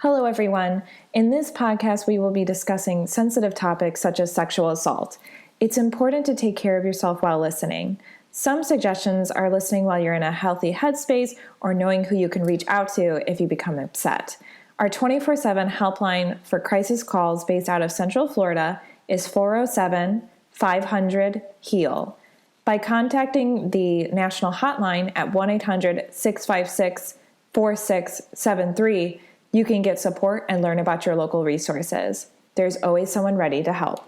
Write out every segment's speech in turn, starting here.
Hello, everyone. In this podcast, we will be discussing sensitive topics such as sexual assault. It's important to take care of yourself while listening. Some suggestions are listening while you're in a healthy headspace or knowing who you can reach out to if you become upset. Our 24/7 helpline for crisis calls based out of Central Florida is 407-500-HEAL. By contacting the national hotline at 1-800-656-4673, you can get support and learn about your local resources. There's always someone ready to help.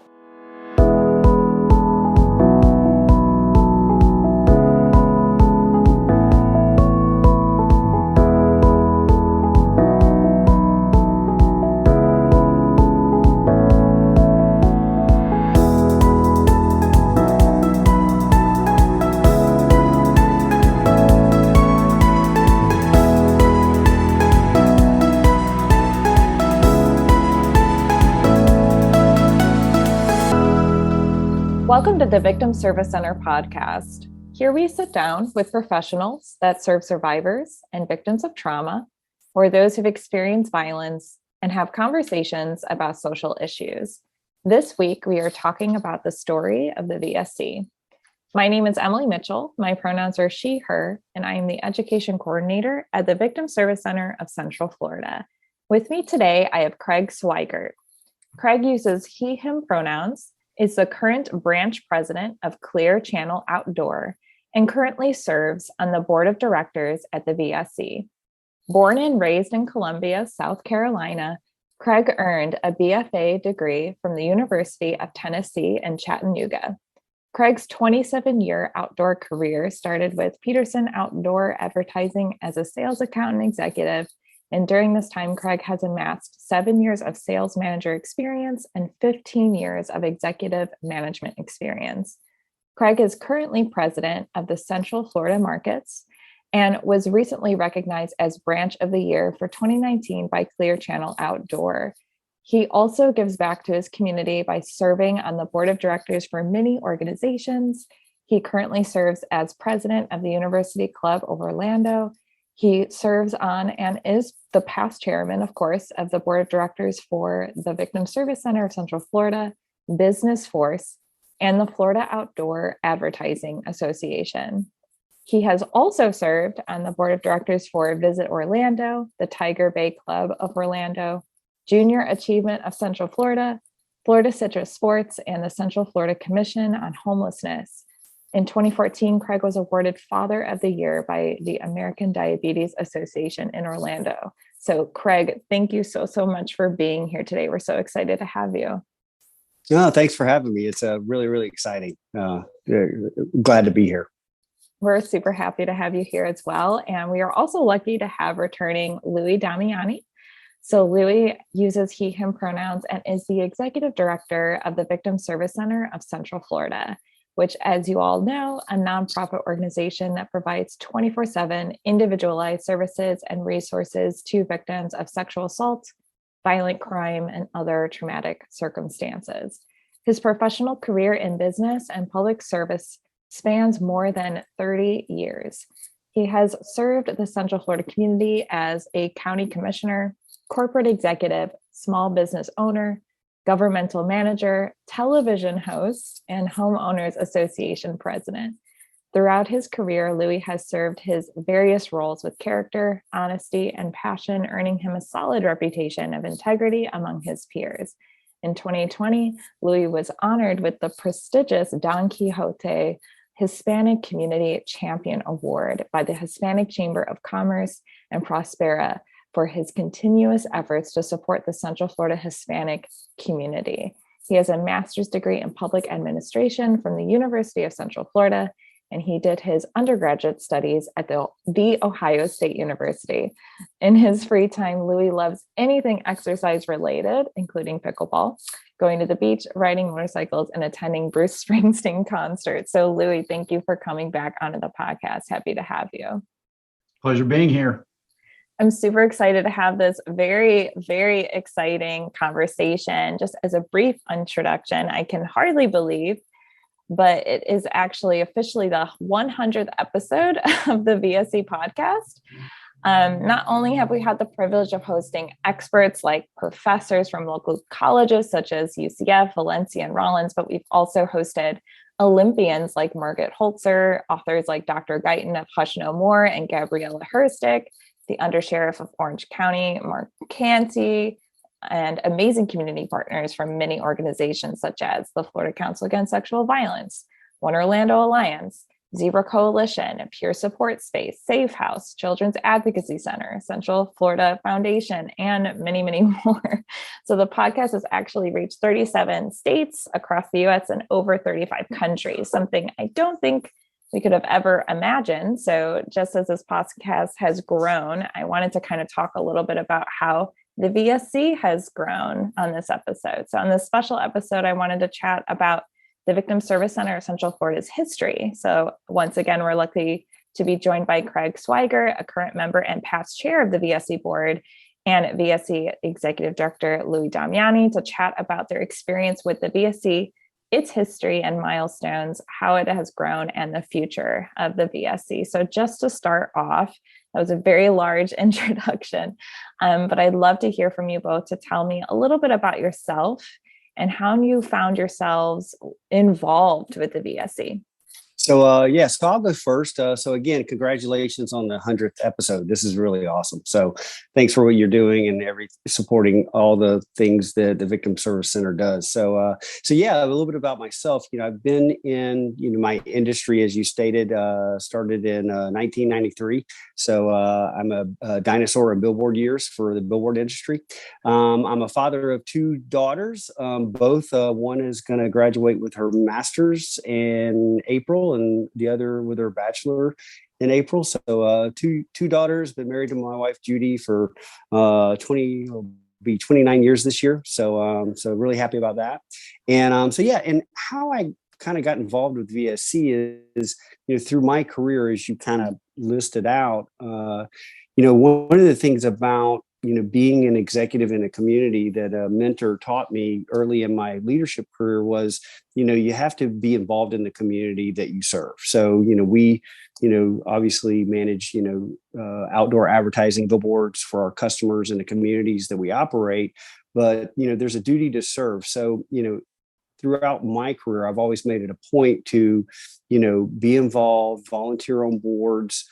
Welcome to the Victim Service Center podcast. Here we sit down with professionals that serve survivors and victims of trauma, or those who've experienced violence, and have conversations about social issues. This week, we are talking about the story of the VSC. My name is Emilie Mitchell. My pronouns are she, her, and I am the education coordinator at the Victim Service Center of Central Florida. With me today, I have Craig Swygert. Craig uses he, him pronouns, is the current branch president of Clear Channel Outdoor, and currently serves on the board of directors at the VSC. Born and raised in Columbia, South Carolina, Craig earned a BFA degree from the University of Tennessee in Chattanooga. Craig's 27-year outdoor career started with Peterson Outdoor Advertising as a sales accountant executive. And during this time, Craig has amassed 7 years of sales manager experience and 15 years of executive management experience. Craig is currently president of the Central Florida markets and was recently recognized as Branch of the Year for 2019 by Clear Channel Outdoor. He also gives back to his community by serving on the board of directors for many organizations. He currently serves as president of the University Club of Orlando. He serves on and is the past chairman, of course, of the board of directors for the Victim Service Center of Central Florida, Business Force, and the Florida Outdoor Advertising Association. He has also served on the board of directors for Visit Orlando, the Tiger Bay Club of Orlando, Junior Achievement of Central Florida, Florida Citrus Sports, and the Central Florida Commission on Homelessness. In 2014, Craig was awarded Father of the Year by the American Diabetes Association in Orlando. So Craig, thank you so much for being here today. We're so excited to have you. No, thanks for having me. It's really, really exciting. Glad to be here. We're super happy to have you here as well. And we are also lucky to have returning Lui Damiani. So Lui uses he, him pronouns and is the executive director of the Victim Service Center of Central Florida, which, as you all know, a nonprofit organization that provides 24/7 individualized services and resources to victims of sexual assault, violent crime, and other traumatic circumstances. His professional career in business and public service spans more than 30 years. He has served the Central Florida community as a county commissioner, corporate executive, small business owner, governmental manager, television host, and homeowners association president. Throughout his career, Lui has served his various roles with character, honesty, and passion, earning him a solid reputation of integrity among his peers. In 2020, Lui was honored with the prestigious Don Quixote Hispanic Community Champion Award by the Hispanic Chamber of Commerce and Prospera for his continuous efforts to support the Central Florida Hispanic community. He has a master's degree in public administration from the University of Central Florida, and he did his undergraduate studies at the Ohio State University. In his free time, Lui loves anything exercise related, including pickleball, going to the beach, riding motorcycles, and attending Bruce Springsteen concerts. So Lui, thank you for coming back onto the podcast. Happy to have you. Pleasure being here. I'm super excited to have this very, very exciting conversation. Just as a brief introduction, I can hardly believe, but it is actually officially the 100th episode of the VSC Podcast. Not only have we had the privilege of hosting experts like professors from local colleges such as UCF, Valencia, and Rollins, but we've also hosted Olympians like Margaret Holzer, authors like Dr. Guyton of Hush No More and Gabriella Herstick, the Undersheriff of Orange County, Mark Canty, and amazing community partners from many organizations such as the Florida Council Against Sexual Violence, One Orlando Alliance, Zebra Coalition, Peer Support Space, Safe House, Children's Advocacy Center, Central Florida Foundation, and many, many more. So the podcast has actually reached 37 states across the US and over 35 countries, something I don't think we could have ever imagined. So just as this podcast has grown, I wanted to kind of talk a little bit about how the VSC has grown on this episode. So on this special episode, I wanted to chat about the Victim Service Center of Central Florida's history. So once again, we're lucky to be joined by Craig Swygert, a current member and past chair of the VSC board, and VSC Executive Director Lui Damiani to chat about their experience with the VSC, its history and milestones, how it has grown, and the future of the VSC. So just to start off, that was a very large introduction, but I'd love to hear from you both to tell me a little bit about yourself and how you found yourselves involved with the VSC. So I'll go first. So again, congratulations on the 100th episode. This is really awesome. So thanks for what you're doing and supporting all the things that the Victim Service Center does. So a little bit about myself. I've been in my industry, as you stated, started in 1993. So I'm a dinosaur in billboard years for the billboard industry. I'm a father of two daughters. Both one is going to graduate with her master's in April, and the other with her bachelor in April. So two daughters, been married to my wife, Judy, for 29 years this year. So really happy about that. And and how I kind of got involved with VSC is through my career, as you kind of listed out, one of the things about being an executive in a community that a mentor taught me early in my leadership career was, you have to be involved in the community that you serve. So, we, obviously manage, outdoor advertising billboards for our customers in the communities that we operate, but, there's a duty to serve. So, throughout my career, I've always made it a point to, be involved, volunteer on boards,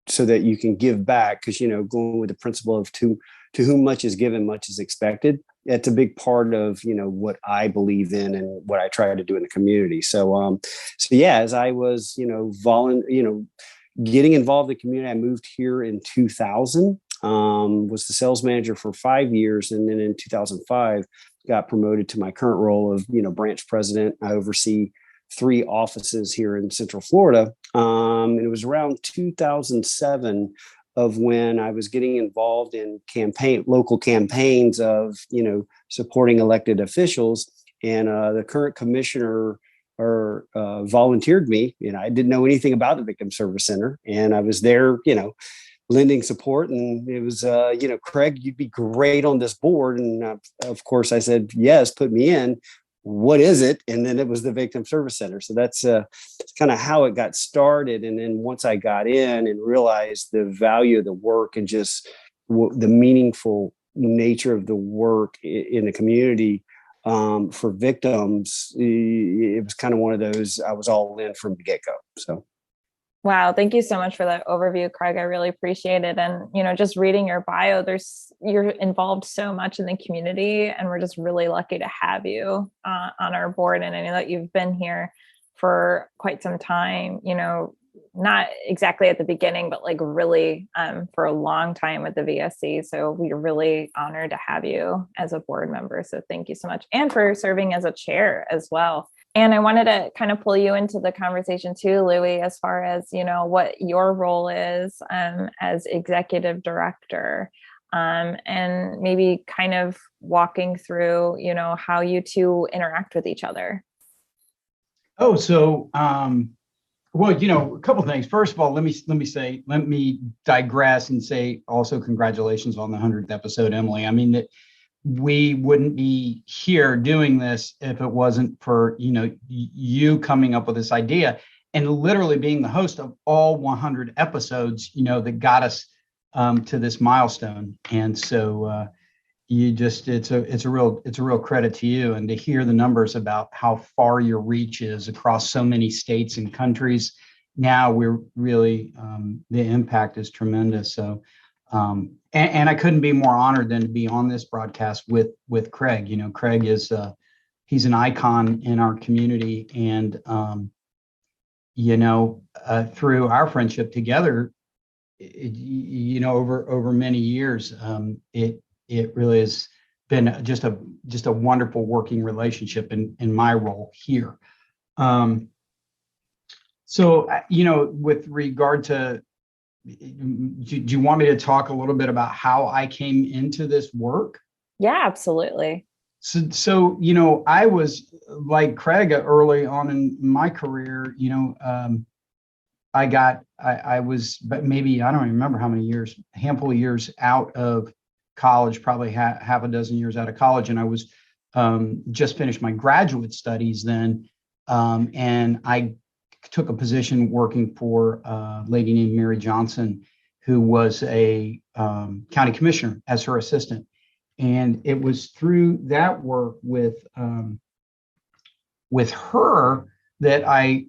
so that you can give back, because going with the principle of to whom much is given, much is expected. That's a big part of what I believe in and what I try to do in the community. So as I was getting involved in the community, I moved here in 2000. Was the sales manager for 5 years, and then in 2005 got promoted to my current role of branch president. I oversee 3 offices here in Central Florida. And it was around 2007 of when I was getting involved in local campaigns of, supporting elected officials. And the current commissioner volunteered me. I didn't know anything about the Victim Service Center, and I was there, lending support. And it was, Craig, you'd be great on this board. And of course I said, yes, put me in. What is it? And then it was the Victim Service Center. So that's kind of how it got started. And then once I got in and realized the value of the work and just the meaningful nature of the work in the community for victims, it was kind of one of those, I was all in from the get-go. So. Wow. Thank you so much for that overview, Craig. I really appreciate it. And, just reading your bio, you're involved so much in the community, and we're just really lucky to have you on our board. And I know that you've been here for quite some time, not exactly at the beginning, but like really for a long time with the VSC. So we're really honored to have you as a board member. So thank you so much. And for serving as a chair as well. And I wanted to kind of pull you into the conversation too, Lui, as far as, what your role is as executive director, and maybe kind of walking through, how you two interact with each other. Oh, so, a couple of things. First of all, let me digress and say also congratulations on the 100th episode, Emilie. I mean, that we wouldn't be here doing this if it wasn't for, you coming up with this idea. and literally being the host of all 100 episodes, that got us to this milestone. And so it's a real credit to you, and to hear the numbers about how far your reach is across so many states and countries. Now we're really, the impact is tremendous. So, and I couldn't be more honored than to be on this broadcast with Craig. Craig is, he's an icon in our community, and, through our friendship together, over many years, it really has been just a wonderful working relationship in my role here. So, with regard to, do you want me to talk a little bit about how I came into this work? Yeah, absolutely. So, I was like Craig early on in my career. I was, but maybe, I don't even remember how many years, a handful of years out of college, probably half a dozen years out of college. And I was just finished my graduate studies then. And I took a position working for a lady named Mary Johnson, who was a county commissioner, as her assistant. And it was through that work with her that I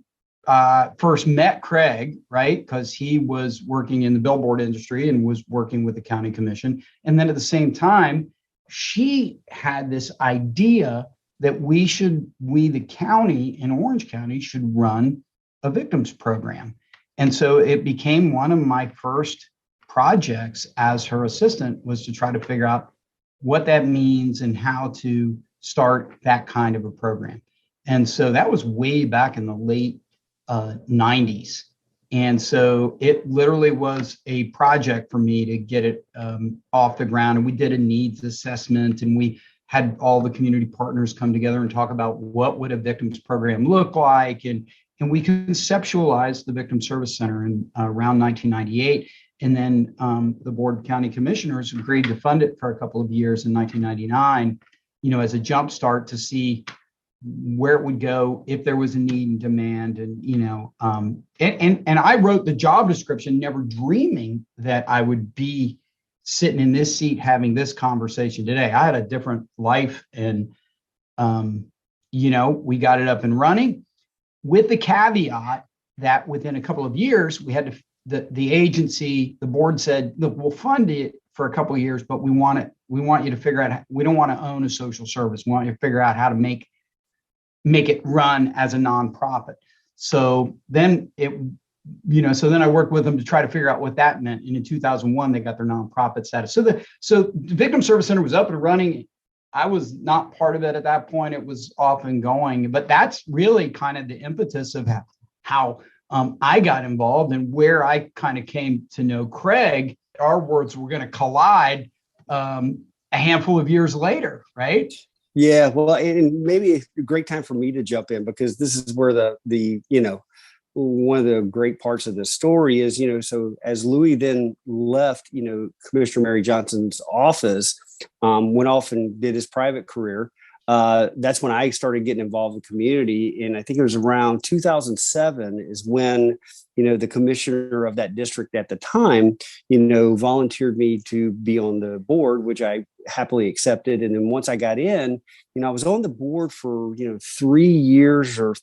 first met Craig, right? Because he was working in the billboard industry and was working with the county commission. And then at the same time, she had this idea that we, the county in Orange County, should run a victims program. And so it became one of my first projects as her assistant, was to try to figure out what that means and how to start that kind of a program. And so that was way back in the late 90s. And so it literally was a project for me to get it off the ground. And we did a needs assessment, and we had all the community partners come together and talk about what would a victims program look like. And we conceptualized the Victim Service Center in around 1998. And then the Board of County Commissioners agreed to fund it for a couple of years in 1999, as a jump start to see where it would go if there was a need and demand. And, and I wrote the job description, never dreaming that I would be sitting in this seat having this conversation today. I had a different life, and, we got it up and running, with the caveat that within a couple of years, we had to, the agency, the board said, look, we'll fund it for a couple of years, but we want you to figure out, we don't want to own a social service. We want you to figure out how to make it run as a nonprofit. So then so then I worked with them to try to figure out what that meant. And in 2001, they got their nonprofit status. So the Victim Service Center was up and running. I was not part of it at that point. It was off and going, but that's really kind of the impetus of how I got involved, and where I kind of came to know Craig. Our worlds were going to collide a handful of years later, right? Yeah, well, and maybe a great time for me to jump in, because this is where the one of the great parts of the story is, so as Lui then left, Commissioner Mary Johnson's office, went off and did his private career. That's when I started getting involved in community. And I think it was around 2007 is when, the commissioner of that district at the time, volunteered me to be on the board, which I happily accepted. And then once I got in, I was on the board for, 3 years or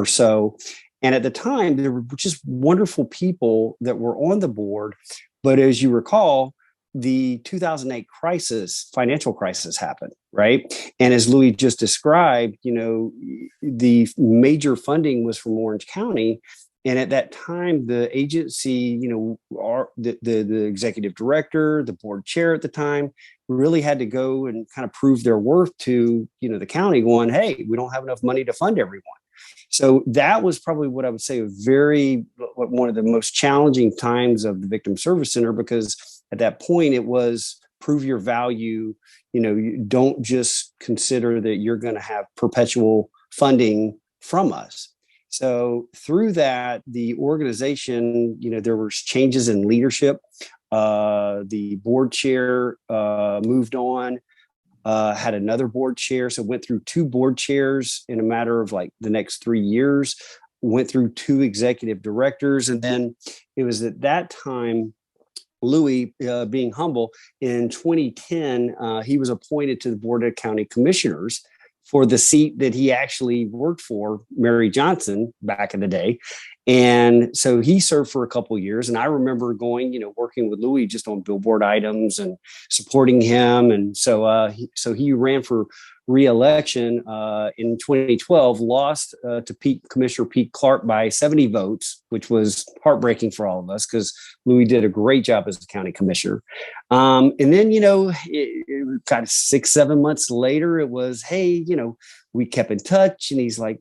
so. And at the time, there were just wonderful people that were on the board. But as you recall, the 2008 financial crisis happened, right? And as Lui just described, the major funding was from Orange County. And at that time, the agency, the executive director, the board chair at the time, really had to go and kind of prove their worth to, the county, going, hey, we don't have enough money to fund everyone. So that was probably what I would say one of the most challenging times of the Victim Service Center, because at that point it was prove your value. You don't just consider that you're going to have perpetual funding from us. So through that, the organization, there was changes in leadership. The board chair moved on. Had another board chair. So went through 2 board chairs in a matter of like the next 3 years. went through 2 executive directors. And then it was at that time, Lui, being humble, in 2010, he was appointed to the Board of County Commissioners for the seat that he actually worked for, Mary Johnson, back in the day. And so he served for a couple of years. And I remember going, working with Lui just on billboard items and supporting him. And so he ran for re-election in 2012, lost to Commissioner Pete Clark by 70 votes, which was heartbreaking for all of us because Lui did a great job as a county commissioner. And then, it kind of 6-7 months later, it was, hey, we kept in touch, and he's like,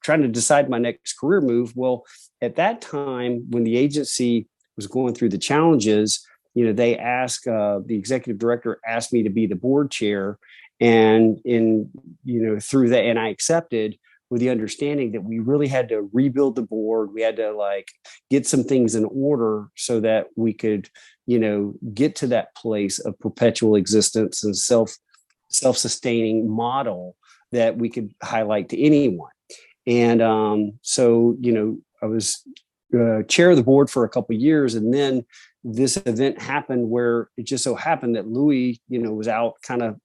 trying to decide my next career move. Well, at that time, when the agency was going through the challenges, they asked, the executive director asked me to be the board chair. And through that, and I accepted with the understanding that we really had to rebuild the board. We had to get some things in order so that we could, get to that place of perpetual existence and self-sustaining model that we could highlight to anyone. And so I was chair of the board for a couple of years, and then this event happened where it just so happened that Lui, was out kind of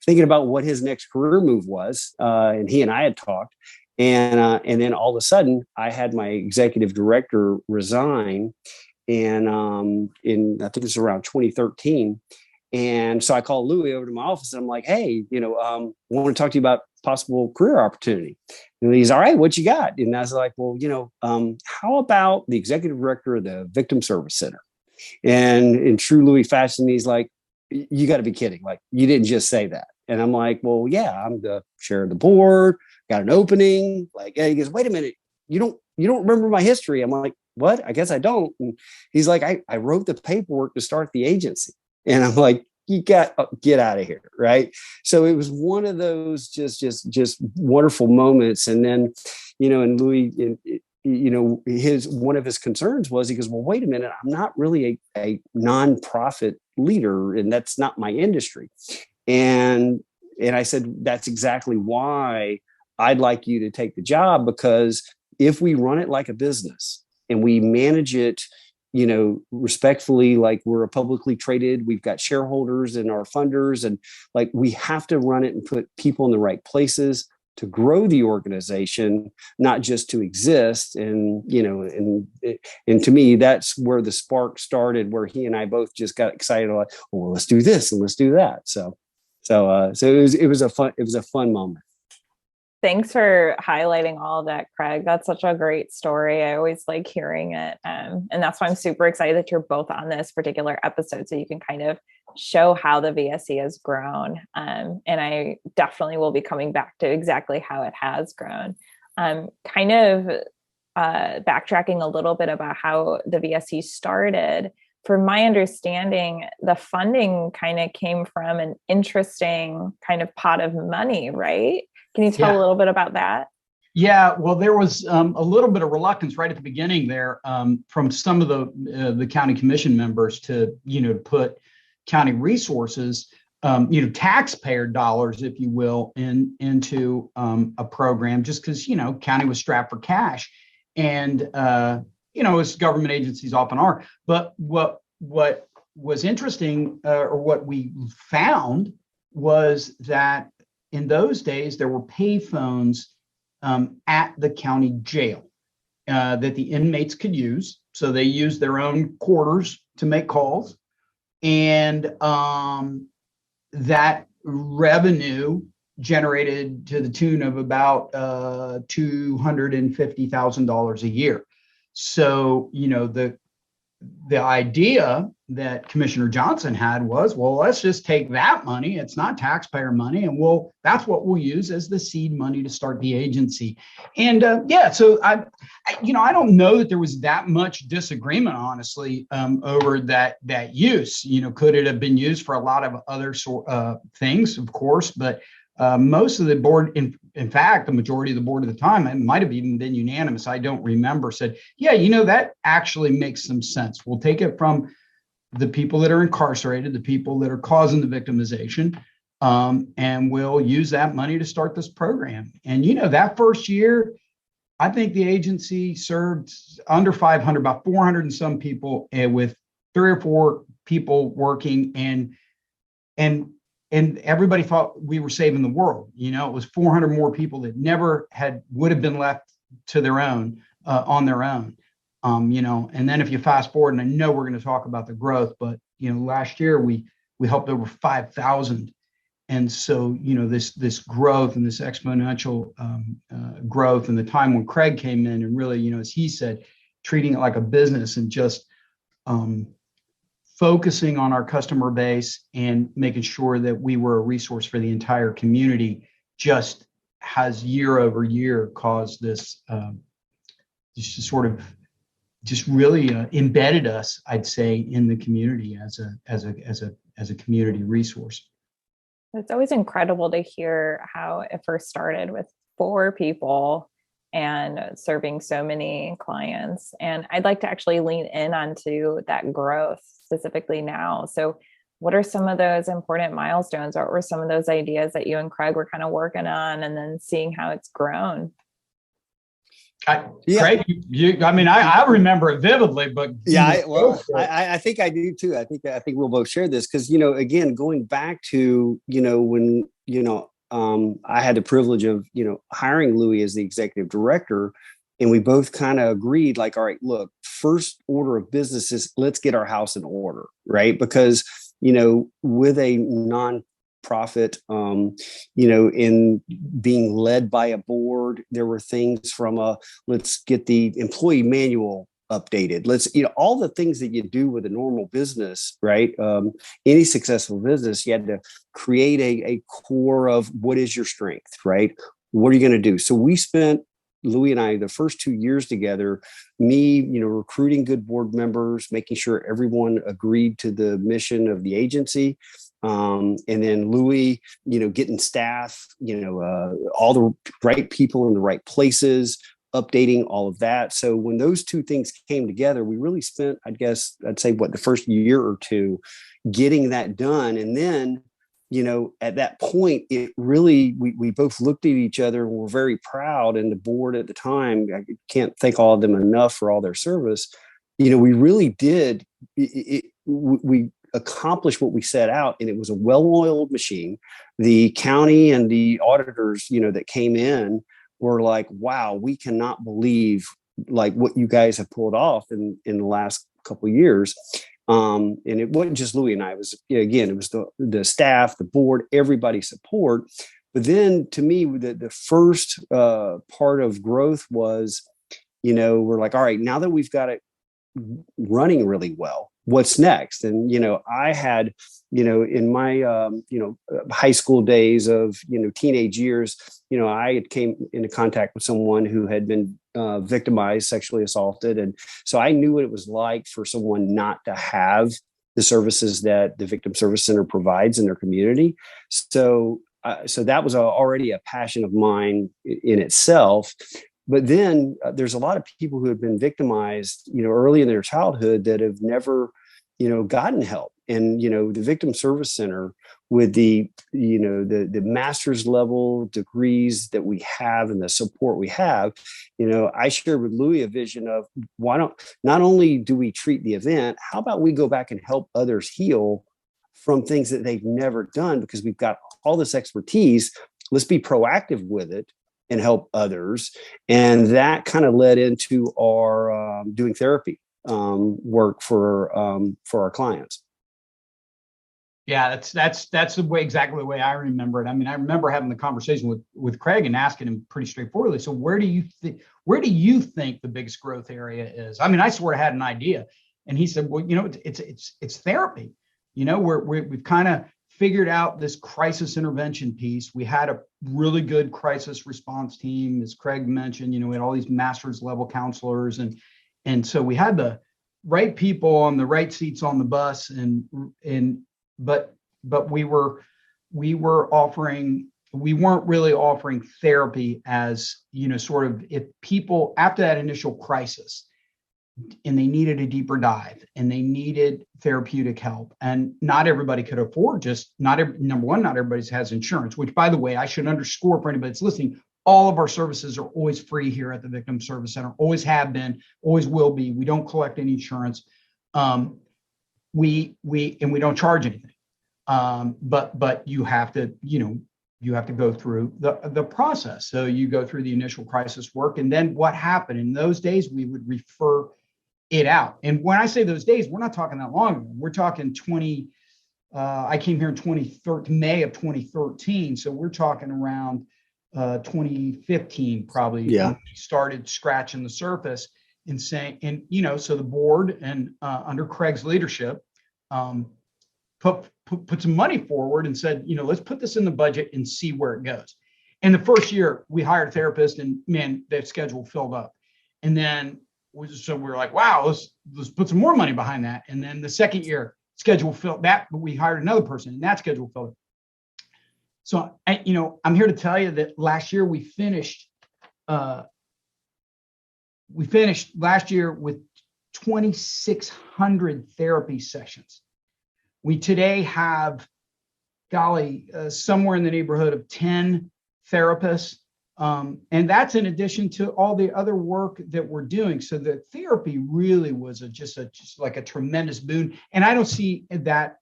thinking about what his next career move was, and he and I had talked, and then all of a sudden I had my executive director resign, and in I think it's around 2013. And so I called Lui over to my office, and I'm like, hey, I want to talk to you about possible career opportunity. And he's, all right, what you got? And I was like, well, how about the executive director of the Victim Service Center? And in true Lui fashion, he's like, you got to be kidding. Like, you didn't just say that. And I'm like, well, yeah, I'm the chair of the board, got an opening. Like, and he goes, wait a minute, you don't remember my history? I'm like, what? I guess I don't. And he's like, I wrote the paperwork to start the agency. And I'm like, you got get out of here, right? So it was one of those just wonderful moments. And then, and Lui, one of his concerns was, he goes, well, wait a minute, I'm not really a nonprofit leader, and that's not my industry. And I said, that's exactly why I'd like you to take the job, because if we run it like a business and we manage it, respectfully, like we're a publicly traded, we've got shareholders and our funders, and we have to run it and put people in the right places to grow the organization, not just to exist. And, and to me, that's where the spark started, where he and I both just got excited, like, oh, well, let's do this and let's do that. So it was a fun moment. Thanks for highlighting all of that, Craig. That's such a great story. I always like hearing it. And that's why I'm super excited that you're both on this particular episode, so you can kind of show how the VSC has grown. And I definitely will be coming back to exactly how it has grown. Kind of backtracking a little bit about how the VSC started. From my understanding, the funding kind of came from an interesting kind of pot of money, right? Can you tell a little bit about that? Yeah, well, there was a little bit of reluctance right at the beginning there from some of the county commission members to, put county resources, taxpayer dollars, if you will, into a program, just because, county was strapped for cash. And, as government agencies often are. But what was interesting, or what we found, was that in those days, there were pay phones at the county jail that the inmates could use. So they used their own quarters to make calls. And that revenue generated to the tune of about $250,000 a year. So, the idea that Commissioner Johnson had was, well, let's just take that money. It's not taxpayer money. And that's what we'll use as the seed money to start the agency. And so I don't know that there was that much disagreement, honestly, over that use. Could it have been used for a lot of other things? Of course, but most of the board, in fact, the majority of the board at the time, it might have even been unanimous, I don't remember, said, yeah, that actually makes some sense. We'll take it from the people that are incarcerated, the people that are causing the victimization, and we'll use that money to start this program. And, that first year, I think the agency served under 500, about 400 and some people, with 3 or 4 people working, and everybody thought we were saving the world. You know, it was 400 more people that would have been left to their own, on their own. You know, and then if you fast forward, and I know we're going to talk about the growth, but, you know, last year we helped over 5,000. And so, you know, this growth and this exponential growth, and the time when Craig came in and really, you know, as he said, treating it like a business and just focusing on our customer base and making sure that we were a resource for the entire community, just has year over year caused this just sort of just really embedded us, I'd say, in the community as a community resource. It's always incredible to hear how it first started with 4 people and serving so many clients. And I'd like to actually lean in onto that growth specifically now. So what are some of those important milestones? What were some of those ideas that you and Craig were kind of working on, and then seeing how it's grown? Craig, I remember it vividly, but I think I do too. I think we'll both share this because, you know, again, going back to, you know, when, you know, I had the privilege of, you know, hiring Lui as the executive director, and we both kind of agreed, like, all right, look, first order of business is let's get our house in order, right? Because, you know, with a nonprofit, you know, in being led by a board, there were things from let's get the employee manual updated. Let's, you know, all the things that you do with a normal business, right? Any successful business, you had to create a core of what is your strength, right? What are you going to do? So we spent, Lui and I, the first 2 years together, me, you know, recruiting good board members, making sure everyone agreed to the mission of the agency. And then Lui, you know, getting staff, you know, all the right people in the right places, updating all of that. So when those 2 things came together, we really spent, I'd say the first year or 2 getting that done. And then, you know, at that point, it really, we both looked at each other and were very proud. And the board at the time, I can't thank all of them enough for all their service. You know, we really did, we accomplished what we set out, and it was a well-oiled machine. The county and the auditors, you know, that came in were like, wow, we cannot believe like what you guys have pulled off in the last couple of years. And it wasn't just Lui and I. It was, again, it was the staff, the board, everybody's support. But then, to me, the first part of growth was, you know, we're like, all right, now that we've got it running really well, what's next? And, you know, I had, you know, in my, you know, high school days of, you know, teenage years, you know, I had came into contact with someone who had been victimized, sexually assaulted. And so I knew what it was like for someone not to have the services that the Victim Service Center provides in their community. So that was already a passion of mine in itself. But then there's a lot of people who have been victimized, you know, early in their childhood that have never, you know, gotten help. And, you know, the Victim Service Center, with the, you know, the master's level degrees that we have and the support we have, you know, I shared with Lui a vision of not only do we treat the event, how about we go back and help others heal from things that they've never done, because we've got all this expertise. Let's be proactive with it and help others. And that kind of led into our doing therapy work for our clients. Yeah, that's the way, exactly the way I remember it. I mean, I remember having the conversation with Craig and asking him pretty straightforwardly, so where do you think the biggest growth area is? I mean, I sort of had an idea, and he said, well, you know, it's therapy. You know, we've kind of figured out this crisis intervention piece. We had a really good crisis response team, as Craig mentioned. You know, we had all these master's level counselors, and so we had the right people on the right seats on the bus, but we weren't really offering therapy as, you know, sort of, if people after that initial crisis and they needed a deeper dive and they needed therapeutic help, and not everybody could afford, number one, not everybody has insurance, which, by the way, I should underscore for anybody that's listening, all of our services are always free here at the Victim Service Center, always have been, always will be. We don't collect any insurance. We don't charge anything. But you have to, you have to go through the process. So you go through the initial crisis work, and then what happened in those days, we would refer it out. And when I say those days, we're not talking that long ago. We're talking I came here in May of 2013. So we're talking around 2015, probably. Yeah. When we started scratching the surface and saying, and, so the board and under Craig's leadership, put some money forward and said, let's put this in the budget and see where it goes. And the first year we hired a therapist, and man, that schedule filled up. And then we were like, wow, let's put some more money behind that. And then the second year schedule filled that, but we hired another person and that schedule filled up. So, I'm here to tell you that last year we finished last year with 2,600 therapy sessions. We today have, somewhere in the neighborhood of 10 therapists. And that's in addition to all the other work that we're doing. So the therapy really was just like a tremendous boon. And I don't see that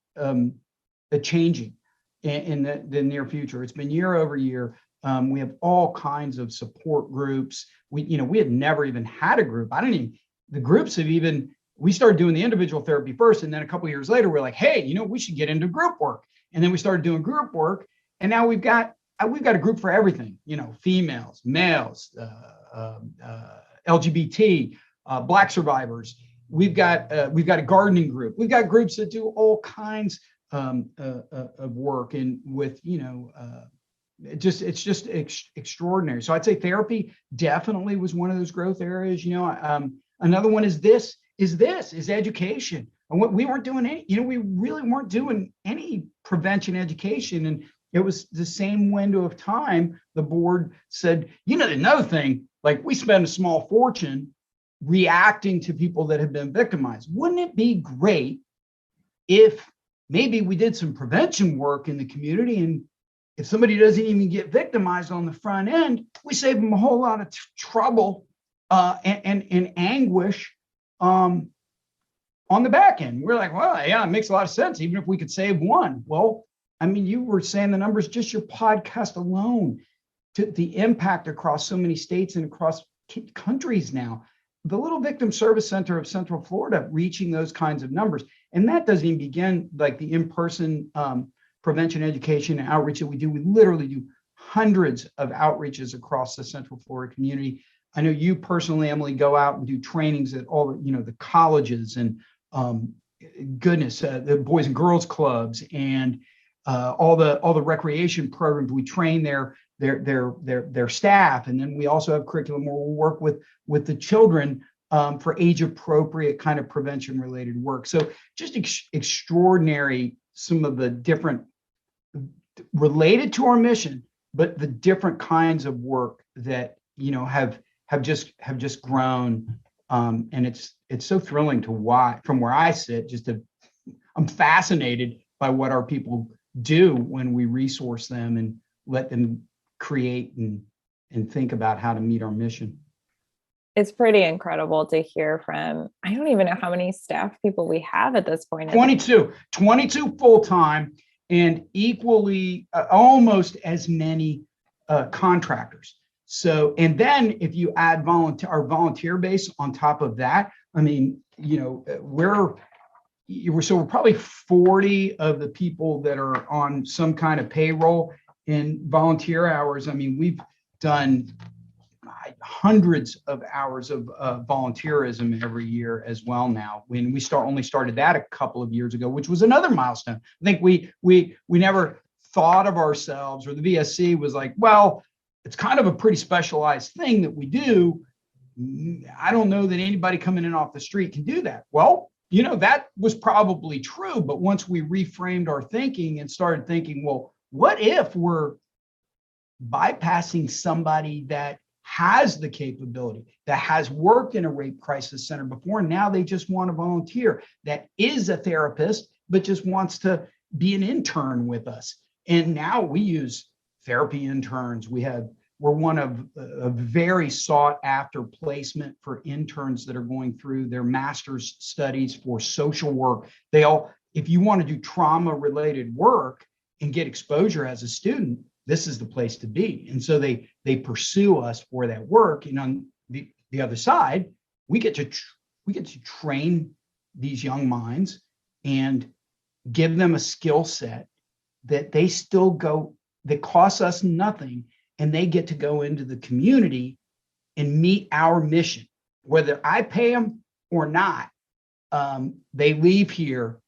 changing in the near future. It's been year over year. We have all kinds of support groups. We had never even had a group. We started doing the individual therapy first. And then a couple of years later, we're like, hey, we should get into group work. And then we started doing group work. And now we've got a group for everything, females, males, LGBT, Black survivors. We've got a gardening group. We've got groups that do all kinds of work, and with, it's just extraordinary. So I'd say therapy definitely was one of those growth areas. Another one is education. And we weren't doing any, we really weren't doing any prevention education. And it was the same window of time. The board said, another thing, like, we spend a small fortune reacting to people that have been victimized. Wouldn't it be great if maybe we did some prevention work in the community, and if somebody doesn't even get victimized on the front end, we save them a whole lot of trouble and anguish on the back end. We're like, well, yeah, it makes a lot of sense, even if we could save one. Well, you were saying the numbers, just your podcast alone, to the impact across so many states and across countries now. The little Victim Service Center of Central Florida reaching those kinds of numbers. And that doesn't even begin like the in-person prevention education and outreach that we do. We literally do hundreds of outreaches across the Central Florida community. I know you personally, Emilie, go out and do trainings at all the colleges and the Boys and Girls Clubs and all the recreation programs. We train their staff, and then we also have curriculum where we'll work with the children for age appropriate kind of prevention related work. So just extraordinary, some of the different related to our mission, but the different kinds of work that have just grown. And it's so thrilling to watch from where I sit. I'm fascinated by what our people do when we resource them and let them create and think about how to meet our mission. It's pretty incredible to hear from. I don't even know how many staff people we have at this point. 22 full-time, and equally almost as many contractors. So, and then if you add our volunteer base on top of that, we're probably 40 of the people that are on some kind of payroll in volunteer hours. We've done hundreds of hours of volunteerism every year as well now. When we only started that a couple of years ago, which was another milestone. I think we never thought of ourselves, or the VSC was like, well, it's kind of a pretty specialized thing that we do. I don't know that anybody coming in off the street can do that. Well, that was probably true. But once we reframed our thinking and started thinking, well, what if we're bypassing somebody that has the capability, that has worked in a rape crisis center before, and now they just want to volunteer, that is a therapist, but just wants to be an intern with us. And now we use therapy interns. We have We're one of a very sought after placement for interns that are going through their master's studies for social work. If you want to do trauma related work and get exposure as a student, this is the place to be. And so they pursue us for that work. And on the other side, we get to train these young minds and give them a skill set that that costs us nothing, and they get to go into the community and meet our mission. Whether I pay them or not, they leave here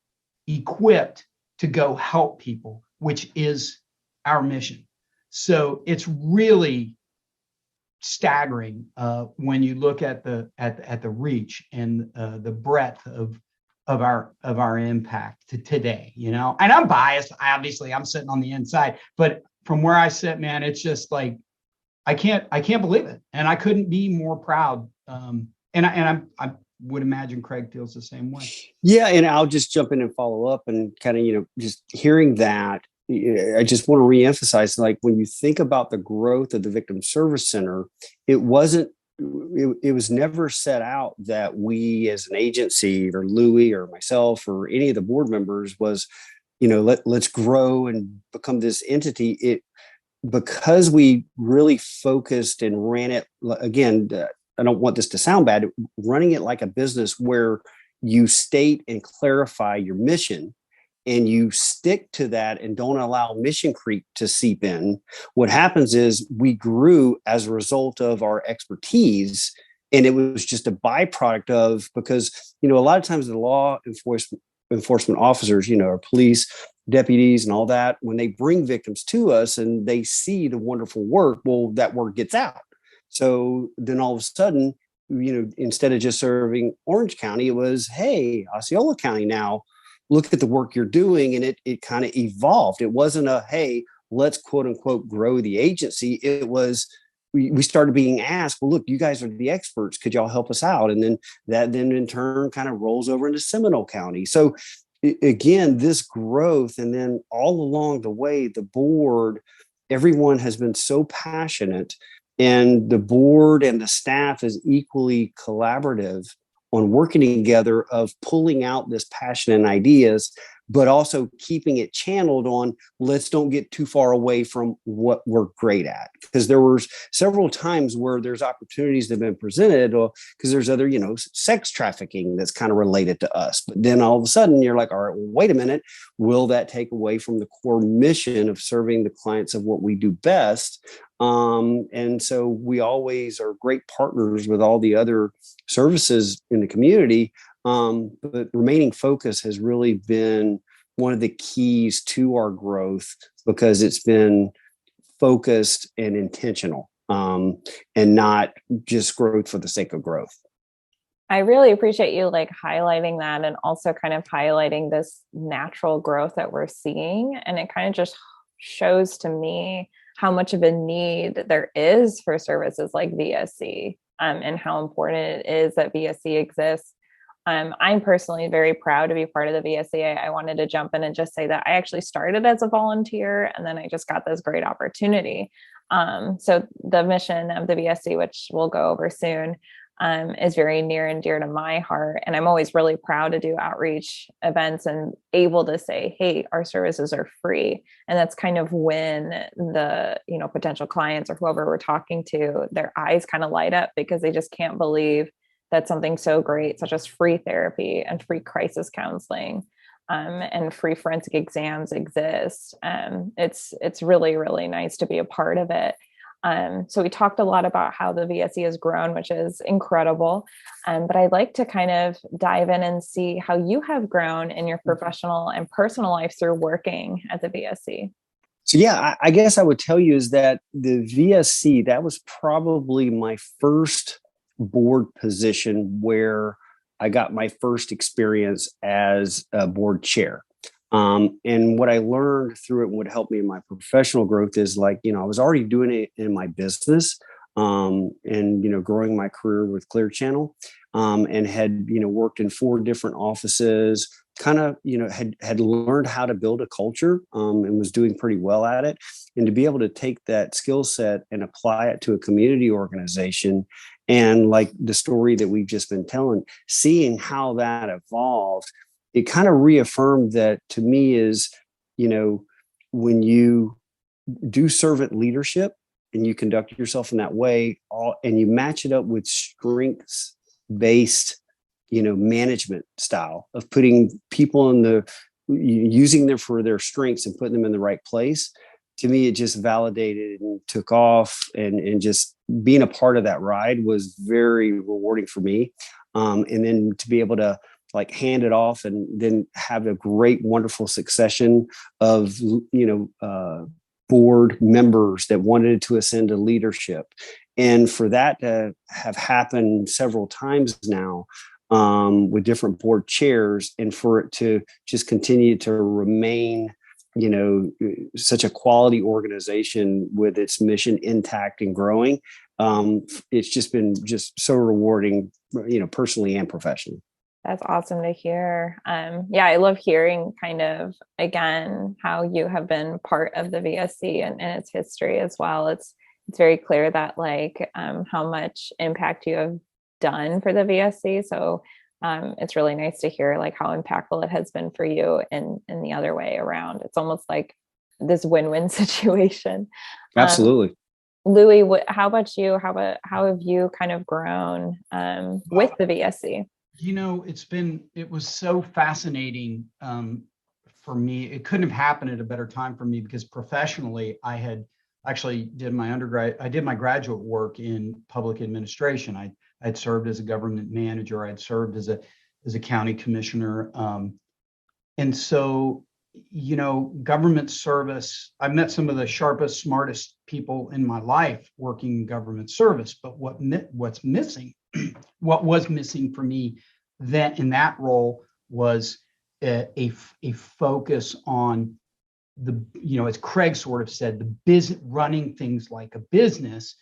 equipped to go help people, which is our mission. So it's really staggering when you look at the reach and the breadth of our impact to today, you know. And I'm biased, obviously. I'm sitting on the inside, but from where I sit, man, it's just like I can't believe it, and I couldn't be more proud. And I would imagine Craig feels the same way. Yeah, and I'll just jump in and follow up, and kind of, you know, just hearing that, I just want to reemphasize, like, when you think about the growth of the Victim Service Center, it was never set out that we as an agency, or Lui or myself or any of the board members, was, you know, let's grow and become this entity. Because we really focused and ran it, again, I don't want this to sound bad, running it like a business where you state and clarify your mission and you stick to that and don't allow mission creep to seep in. What happens is we grew as a result of our expertise, and it was just a byproduct of, because, you know, a lot of times the law enforcement officers, you know, our police, deputies and all that, when they bring victims to us and they see the wonderful work, well, that work gets out. So then all of a sudden, you know, instead of just serving Orange County, it was, hey, Osceola County, now look at the work you're doing. And it kind of evolved. It wasn't a, hey, let's quote unquote grow the agency. It was, we started being asked, well, look, you guys are the experts. Could y'all help us out? And then that then in turn kind of rolls over into Seminole County. So again, this growth, and then all along the way, the board, everyone has been so passionate, and the board and the staff is equally collaborative on working together of pulling out this passion and ideas, but also keeping it channeled on, let's don't get too far away from what we're great at. Because there were several times where there's opportunities that have been presented, or because there's other, you know, sex trafficking that's kind of related to us. But then all of a sudden you're like, all right, well, wait a minute, will that take away from the core mission of serving the clients of what we do best? And so we always are great partners with all the other services in the community. But remaining focused has really been one of the keys to our growth, because it's been focused and intentional, and not just growth for the sake of growth. I really appreciate you like highlighting that, and also kind of highlighting this natural growth that we're seeing. And it kind of just shows to me how much of a need there is for services like VSC, and how important it is that VSC exists. I'm personally very proud to be part of the VSC. I wanted to jump in and just say that I actually started as a volunteer, and then I just got this great opportunity. So the mission of the VSC, which we'll go over soon, is very near and dear to my heart. And I'm always really proud to do outreach events and able to say, hey, our services are free. And that's kind of when the, you know, potential clients or whoever we're talking to, their eyes kind of light up, because they just can't believe that something so great, such as free therapy and free crisis counseling, and free forensic exams exist. It's really, really nice to be a part of it. So we talked a lot about how the VSC has grown, which is incredible. But I'd like to kind of dive in and see how you have grown in your professional and personal life through working at the VSC. So yeah, I guess I would tell you is that the VSC, that was probably my first board position where I got my first experience as a board chair. And what I learned through it, and what helped me in my professional growth, is like, you know, I was already doing it in my business, and, you know, growing my career with Clear Channel, and had, you know, worked in 4 different offices, kind of, had learned how to build a culture, and was doing pretty well at it. And to be able to take that skill set and apply it to a community organization, and like the story that we've just been telling, seeing how that evolved, it kind of reaffirmed that to me is, when you do servant leadership and you conduct yourself in that way, and you match it up with strengths based, management style of putting people using them for their strengths and putting them in the right place. To me, it just validated and took off, and just being a part of that ride was very rewarding for me. And then to be able to like hand it off and then have a great, wonderful succession of, board members that wanted to ascend to leadership. And for that to have happened several times now, with different board chairs, and for it to just continue to remain, such a quality organization with its mission intact and growing, it's just been just so rewarding, personally and professionally. That's awesome to hear. I love hearing kind of, again, how you have been part of the VSC and its history as well. It's very clear that how much impact you have done for the VSC. So it's really nice to hear how impactful it has been for you in the other way around. It's almost like this win-win situation. Absolutely. Lui, how about you? How have you kind of grown with the VSC? It was so fascinating for me. It couldn't have happened at a better time for me, because professionally, I had actually did my graduate work in public administration. I'd served as a government manager. I'd served as a county commissioner. And so, government service, I met some of the sharpest, smartest people in my life working in government service. But what was missing for me then in that role was a focus on as Craig sort of said, the business, running things like a business,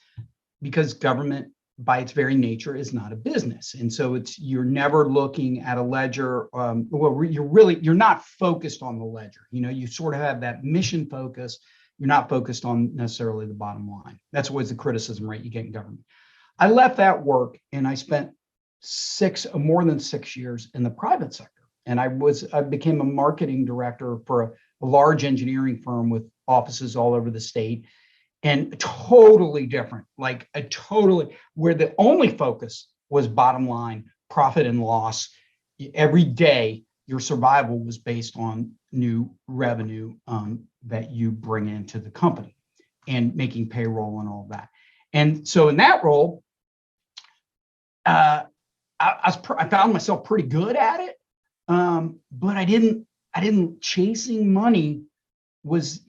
because government by its very nature is not a business. And so you're never looking at a ledger. You're not focused on the ledger. You sort of have that mission focus. You're not focused on necessarily the bottom line. That's always the criticism rate you get in government. I left that work and I spent more than 6 years in the private sector. And I became a marketing director for a large engineering firm with offices all over the state, and totally different, where the only focus was bottom line, profit and loss. Every day, your survival was based on new revenue that you bring into the company and making payroll and all that. And so in that role, I found myself pretty good at it, but I didn't. Chasing money was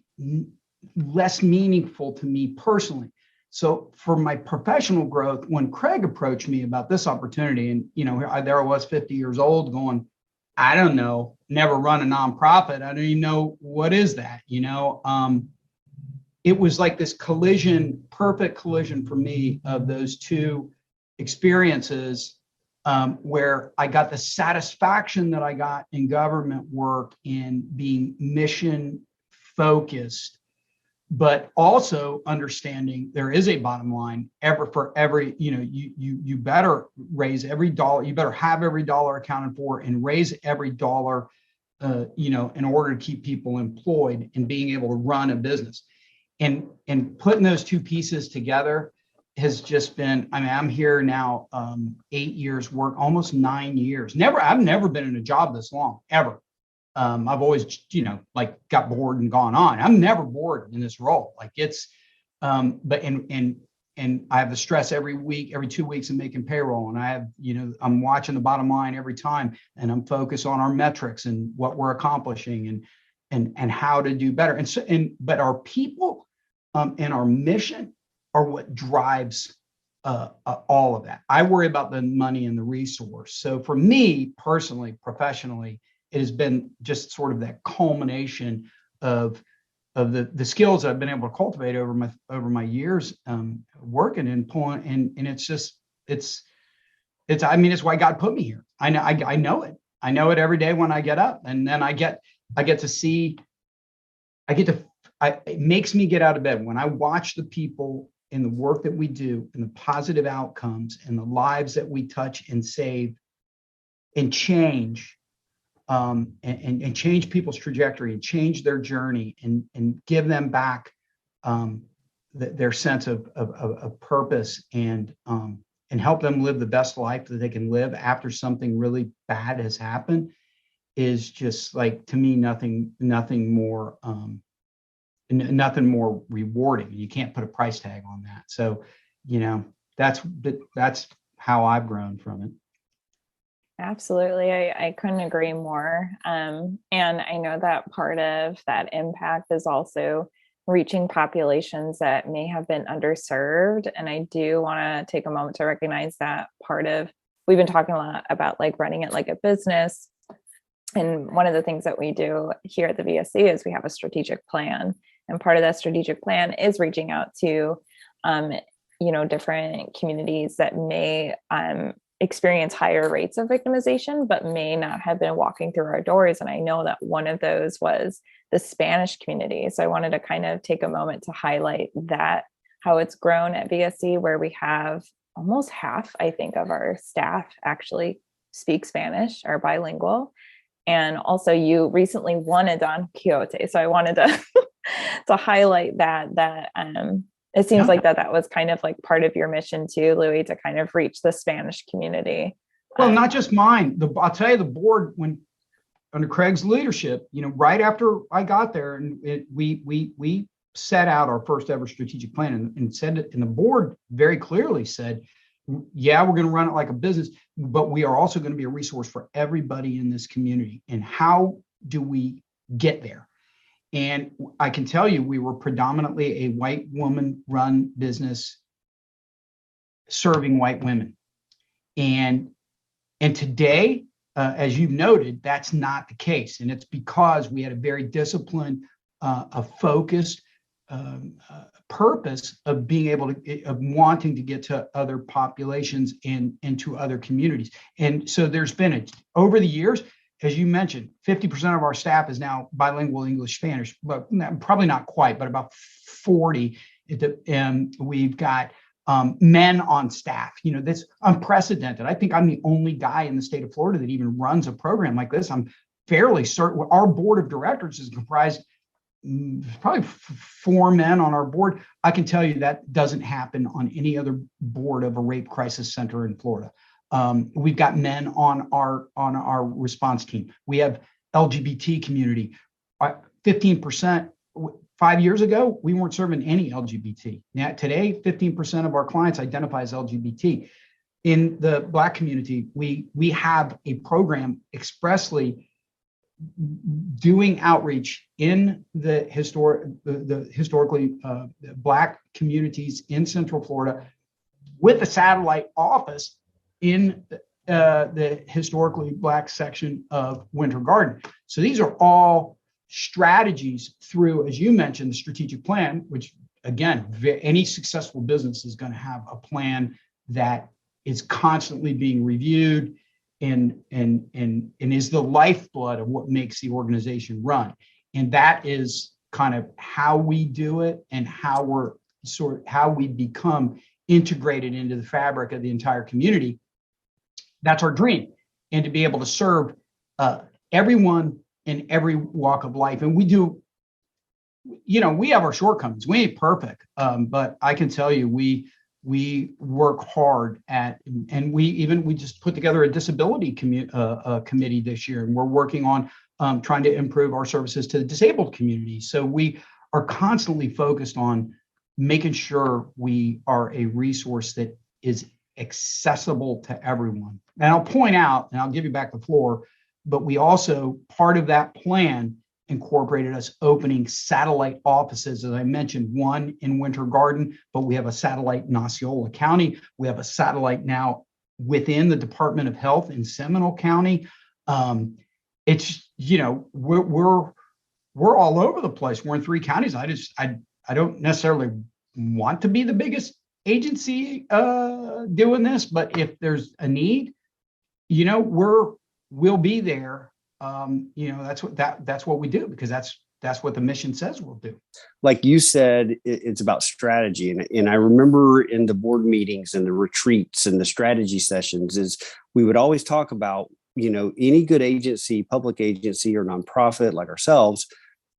less meaningful to me personally. So for my professional growth, when Craig approached me about this opportunity, and there I was 50 years old going, I don't know, never run a nonprofit. I don't even know what is that. It was like this perfect collision for me of those two experiences, where I got the satisfaction that I got in government work in being mission focused, but also understanding there is a bottom line for every, you better raise every dollar, you better have every dollar accounted for and raise every dollar, in order to keep people employed and being able to run a business. And putting those two pieces together has just been, I'm here now, 8 years work, almost 9 years. I've never been in a job this long, ever. I've always, got bored and gone on. I'm never bored in this role. But I have the stress every 2 weeks of making payroll. And I have, I'm watching the bottom line every time, and I'm focused on our metrics and what we're accomplishing and how to do better. But our people and our mission are what drives all of that. I worry about the money and the resource. So for me personally, professionally, it has been just sort of that culmination of the skills I've been able to cultivate over my years working and pulling, and it's why God put me here. I know it. I know it every day when I get up, and then I get to see, it makes me get out of bed when I watch the people in the work that we do and the positive outcomes and the lives that we touch and save and change, and change people's trajectory and change their journey and give them back their sense of purpose and help them live the best life that they can live after something really bad has happened, is just like, to me, nothing more rewarding. You can't put a price tag on that. So, that's how I've grown from it. Absolutely. I couldn't agree more. And I know that part of that impact is also reaching populations that may have been underserved. And I do want to take a moment to recognize that we've been talking a lot about like running it like a business. And one of the things that we do here at the VSC is we have a strategic plan. And part of that strategic plan is reaching out to, different communities that may experience higher rates of victimization, but may not have been walking through our doors. And I know that one of those was the Spanish community. So I wanted to kind of take a moment to highlight that, how it's grown at VSC, where we have almost half, I think, of our staff actually speak Spanish, are bilingual. And also you recently won a Don Quixote. So I wanted to to highlight that it seems like that was kind of like part of your mission too, Lui, to kind of reach the Spanish community. Well, not just mine. I'll tell you, the board, when under Craig's leadership, right after I got there, and we set out our first ever strategic plan and said it, and the board very clearly said, yeah, we're going to run it like a business, but we are also going to be a resource for everybody in this community. And how do we get there? And I can tell you, we were predominantly a white woman-run business serving white women. And today, as you've noted, that's not the case. And it's because we had a very disciplined, a focused purpose of being able to, of wanting to get to other populations and to other communities. And so there's been over the years, as you mentioned, 50% of our staff is now bilingual English, Spanish, but probably not quite, but about 40. And we've got men on staff. That's unprecedented. I think I'm the only guy in the state of Florida that even runs a program like this. I'm fairly certain our board of directors is comprised probably 4 men on our board. I can tell you that doesn't happen on any other board of a rape crisis center in Florida. We've got men on our response team. We have LGBT community. 15%. 5 years ago, we weren't serving any LGBT. Now today, 15% of our clients identify as LGBT. In the Black community, we have a program expressly doing outreach in the historically Black communities in Central Florida, with a satellite office in the historically Black section of Winter Garden. So these are all strategies through, as you mentioned, the strategic plan, which again, any successful business is going to have a plan that is constantly being reviewed and is the lifeblood of what makes the organization run. And that is kind of how we do it, and how we become integrated into the fabric of the entire community. That's our dream, and to be able to serve everyone in every walk of life. And we do, we have our shortcomings. We ain't perfect, but I can tell you, we work hard at, and we just put together a disability committee this year, and we're working on trying to improve our services to the disabled community. So we are constantly focused on making sure we are a resource that is accessible to everyone. And I'll point out, and I'll give you back the floor, but we also, part of that plan incorporated us opening satellite offices, as I mentioned, one in Winter Garden, but we have a satellite in Osceola County. We have a satellite now within the Department of Health in Seminole County. It's, we're all over the place. We're in 3 counties. I don't necessarily want to be the biggest agency doing this, but if there's a need, we're we'll be there. That's what we do, because that's what the mission says we'll do. Like you said, it's about strategy. And I remember in the board meetings and the retreats and the strategy sessions is we would always talk about, any good agency, public agency or nonprofit like ourselves,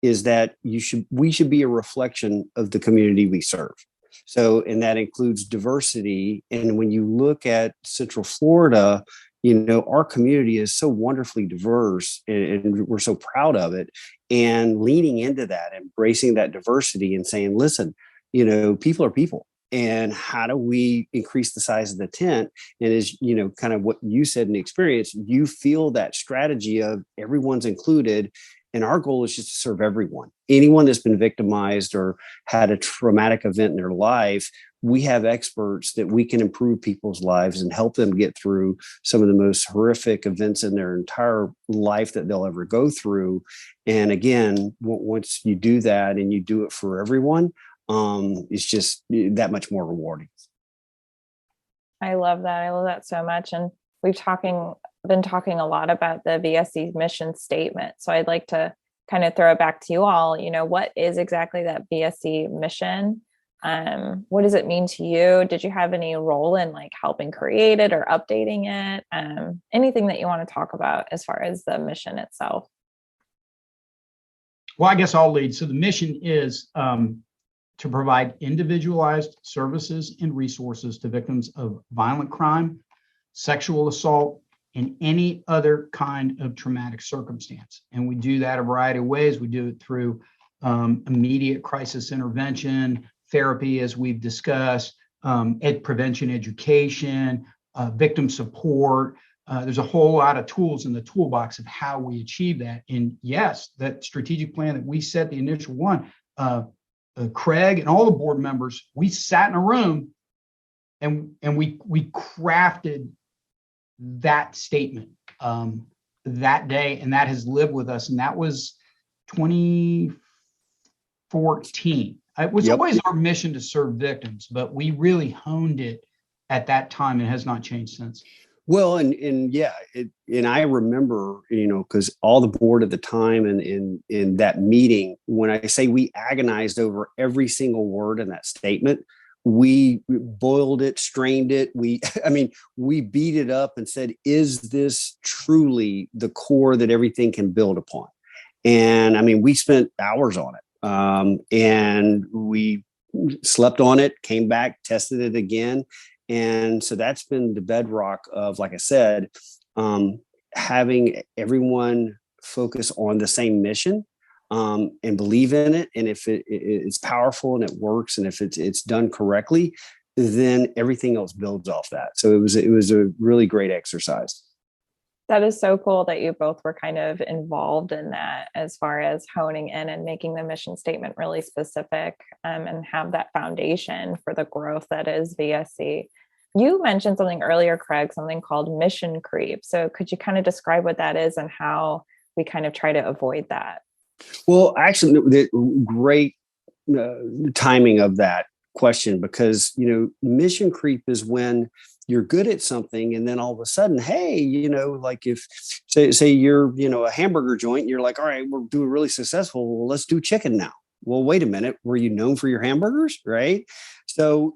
is that we should be a reflection of the community we serve. So, and that includes diversity. And when you look at Central Florida, our community is so wonderfully diverse, and we're so proud of it. And leaning into that, embracing that diversity and saying, listen, people are people. And how do we increase the size of the tent? And as kind of what you said in the experience, you feel that strategy of everyone's included. And our goal is just to serve everyone. Anyone that's been victimized or had a traumatic event in their life, we have experts that we can improve people's lives and help them get through some of the most horrific events in their entire life that they'll ever go through. And again, once you do that and you do it for everyone, it's just that much more rewarding. I love that. I love that so much. And we've been talking a lot about the VSC mission statement. So I'd like to kind of throw it back to you all. What is exactly that VSC mission? What does it mean to you? Did you have any role in helping create it or updating it? Anything that you want to talk about as far as the mission itself? Well, I guess I'll lead. So the mission is to provide individualized services and resources to victims of violent crime, sexual assault, and any other kind of traumatic circumstance. And we do that a variety of ways. We do it through immediate crisis intervention, therapy, as we've discussed, prevention education, victim support. There's a whole lot of tools in the toolbox of how we achieve that. And yes, that strategic plan that we set, the initial one, Craig and all the board members, we sat in a room and we crafted that statement that day, and that has lived with us. And that was 2014. It was always our mission to serve victims, but we really honed it at that time and has not changed since. Well, and I remember, because all the board at the time and in that meeting, when I say we agonized over every single word in that statement, we boiled it, strained it. We beat it up and said, is this truly the core that everything can build upon? And we spent hours on it. And we slept on it, came back, tested it again. And so that's been the bedrock of, like I said, having everyone focus on the same mission and believe in it. And if it's powerful and it works, and if it's done correctly, then everything else builds off that. So it was a really great exercise. That is so cool that you both were kind of involved in that, as far as honing in and making the mission statement really specific, and have that foundation for the growth that is VSC. You mentioned something earlier, Craig, something called mission creep. So could you kind of describe what that is and how we kind of try to avoid that? Well, actually, the great timing of that question, because, mission creep is when you're good at something and then all of a sudden, hey, like if say you're, a hamburger joint, and you're like, all right, we're doing really successful. Well, let's do chicken now. Well, wait a minute. Were you known for your hamburgers? Right. So,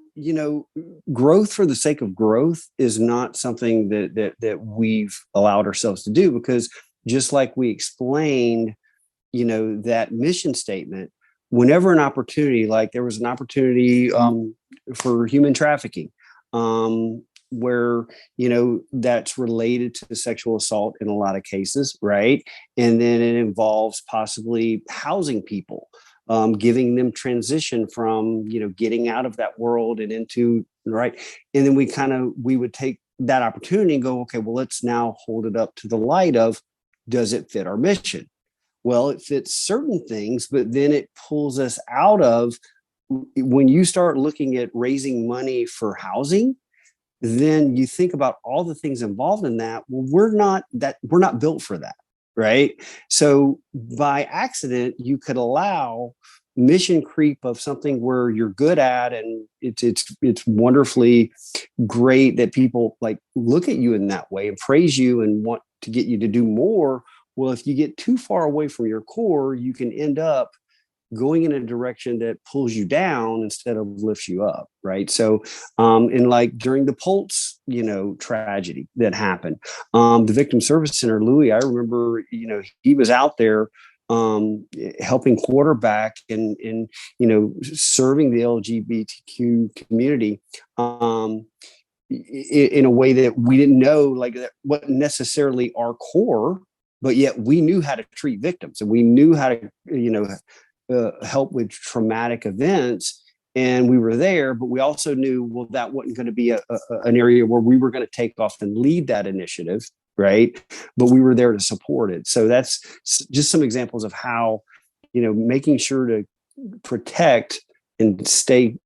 growth for the sake of growth is not something that we've allowed ourselves to do, because just like we explained, that mission statement, whenever an opportunity, like there was an opportunity for human trafficking, where, that's related to sexual assault in a lot of cases, right? And then it involves possibly housing people, giving them transition from, getting out of that world and into, right? And then we would take that opportunity and go, okay, well, let's now hold it up to the light of, does it fit our mission? Well, it fits certain things, but then it pulls us out of, when you start looking at raising money for housing, then you think about all the things involved in that. Well, we're not built for that, right? So by accident, you could allow mission creep of something where you're good at, and it's wonderfully great that people like look at you in that way and praise you and want to get you to do more. Well, if you get too far away from your core, you can end up going in a direction that pulls you down instead of lifts you up, right? So, and like during the Pulse, tragedy that happened, the Victim Service Center, Lui, I remember, he was out there helping quarterback and serving the LGBTQ community in a way that we didn't know, like that wasn't necessarily our core, but yet we knew how to treat victims and we knew how to, help with traumatic events. And we were there, but we also knew, well, that wasn't going to be an area where we were going to take off and lead that initiative, right? But we were there to support it. So that's just some examples of how, making sure to protect and stay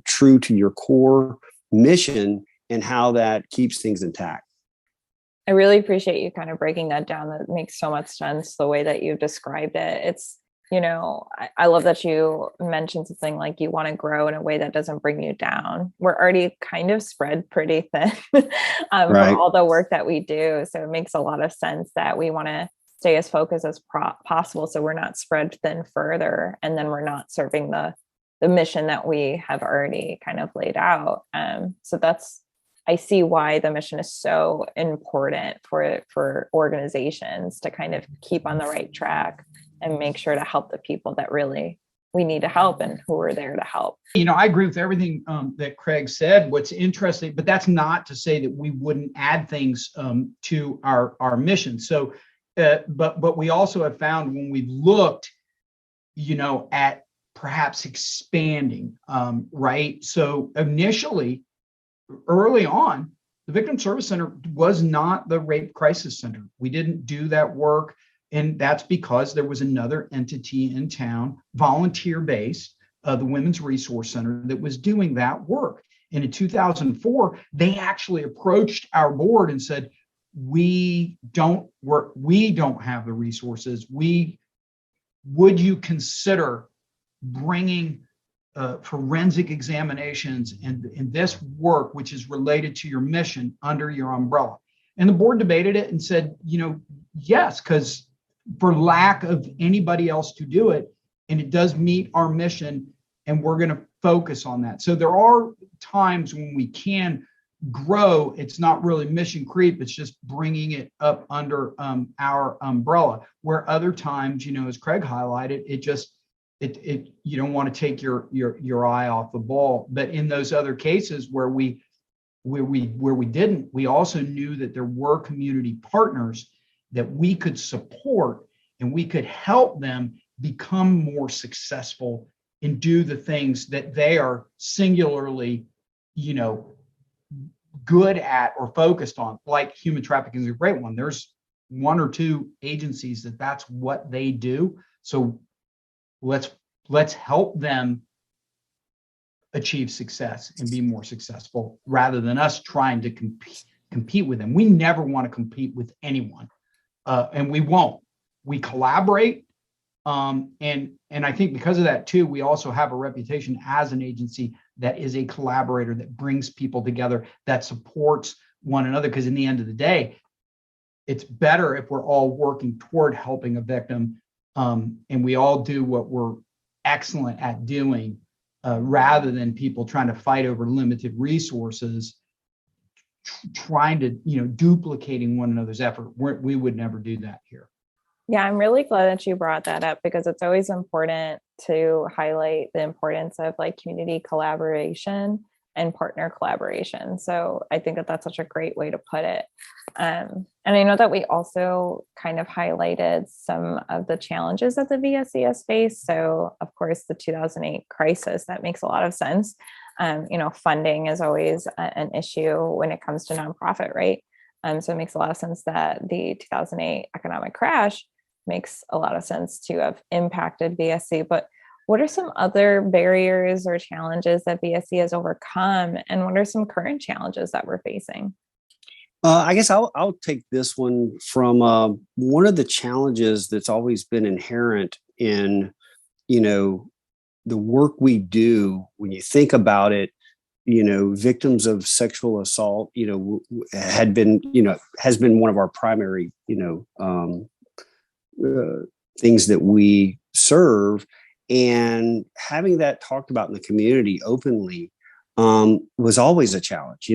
true to your core mission and how that keeps things intact. I really appreciate you kind of breaking that down. That makes so much sense, the way that you've described it. It's, I love that you mentioned something like you want to grow in a way that doesn't bring you down. We're already kind of spread pretty thin Right. from all the work that we do. So it makes a lot of sense that we want to stay as focused as possible so we're not spread thin further, and then we're not serving the mission that we have already kind of laid out. So I see why the mission is so important for organizations to kind of keep on the right track and make sure to help the people that really we need to help and who are there to help. I agree with everything that Craig said. What's interesting, but that's not to say that we wouldn't add things to our mission. So, but we also have found when we've looked, at perhaps expanding, right? So initially, early on, the Victim Service Center was not the Rape Crisis Center. We didn't do that work. And that's because there was another entity in town, volunteer-based, the Women's Resource Center, that was doing that work. And in 2004, they actually approached our board and said, we don't have the resources. Would you consider bringing forensic examinations and this work, which is related to your mission, under your umbrella? And the board debated it and said, yes, because for lack of anybody else to do it, and it does meet our mission, and we're going to focus on that. So there are times when we can grow. It's not really mission creep. It's just bringing it up under our umbrella, where other times, as Craig highlighted, it you don't want to take your eye off the ball. But in those other cases where we didn't, we also knew that there were community partners that we could support, and we could help them become more successful and do the things that they are singularly, good at or focused on. Like human trafficking is a great one. There's one or two agencies that's what they do. So let's help them achieve success and be more successful, rather than us trying to compete with them. We never want to compete with anyone. And we won't. We collaborate, and I think because of that too, we also have a reputation as an agency that is a collaborator, that brings people together, that supports one another. Because in the end of the day, it's better if we're all working toward helping a victim, and we all do what we're excellent at doing, rather than people trying to fight over limited resources, trying to, duplicating one another's effort. We would never do that here. Yeah, I'm really glad that you brought that up, because it's always important to highlight the importance of community collaboration and partner collaboration. So I think that that's such a great way to put it. And I know that we also kind of highlighted some of the challenges that the VSC has faced. So of course, the 2008 crisis, that makes a lot of sense. Funding is always an issue when it comes to nonprofit, right? So it makes a lot of sense that the 2008 economic crash makes a lot of sense to have impacted VSC. But what are some other barriers or challenges that VSC has overcome? And what are some current challenges that we're facing? I guess I'll take this one from one of the challenges that's always been inherent in, the work we do. When you think about it, victims of sexual assault, had been, has been one of our primary, things that we serve. And having that talked about in the community openly was always a challenge.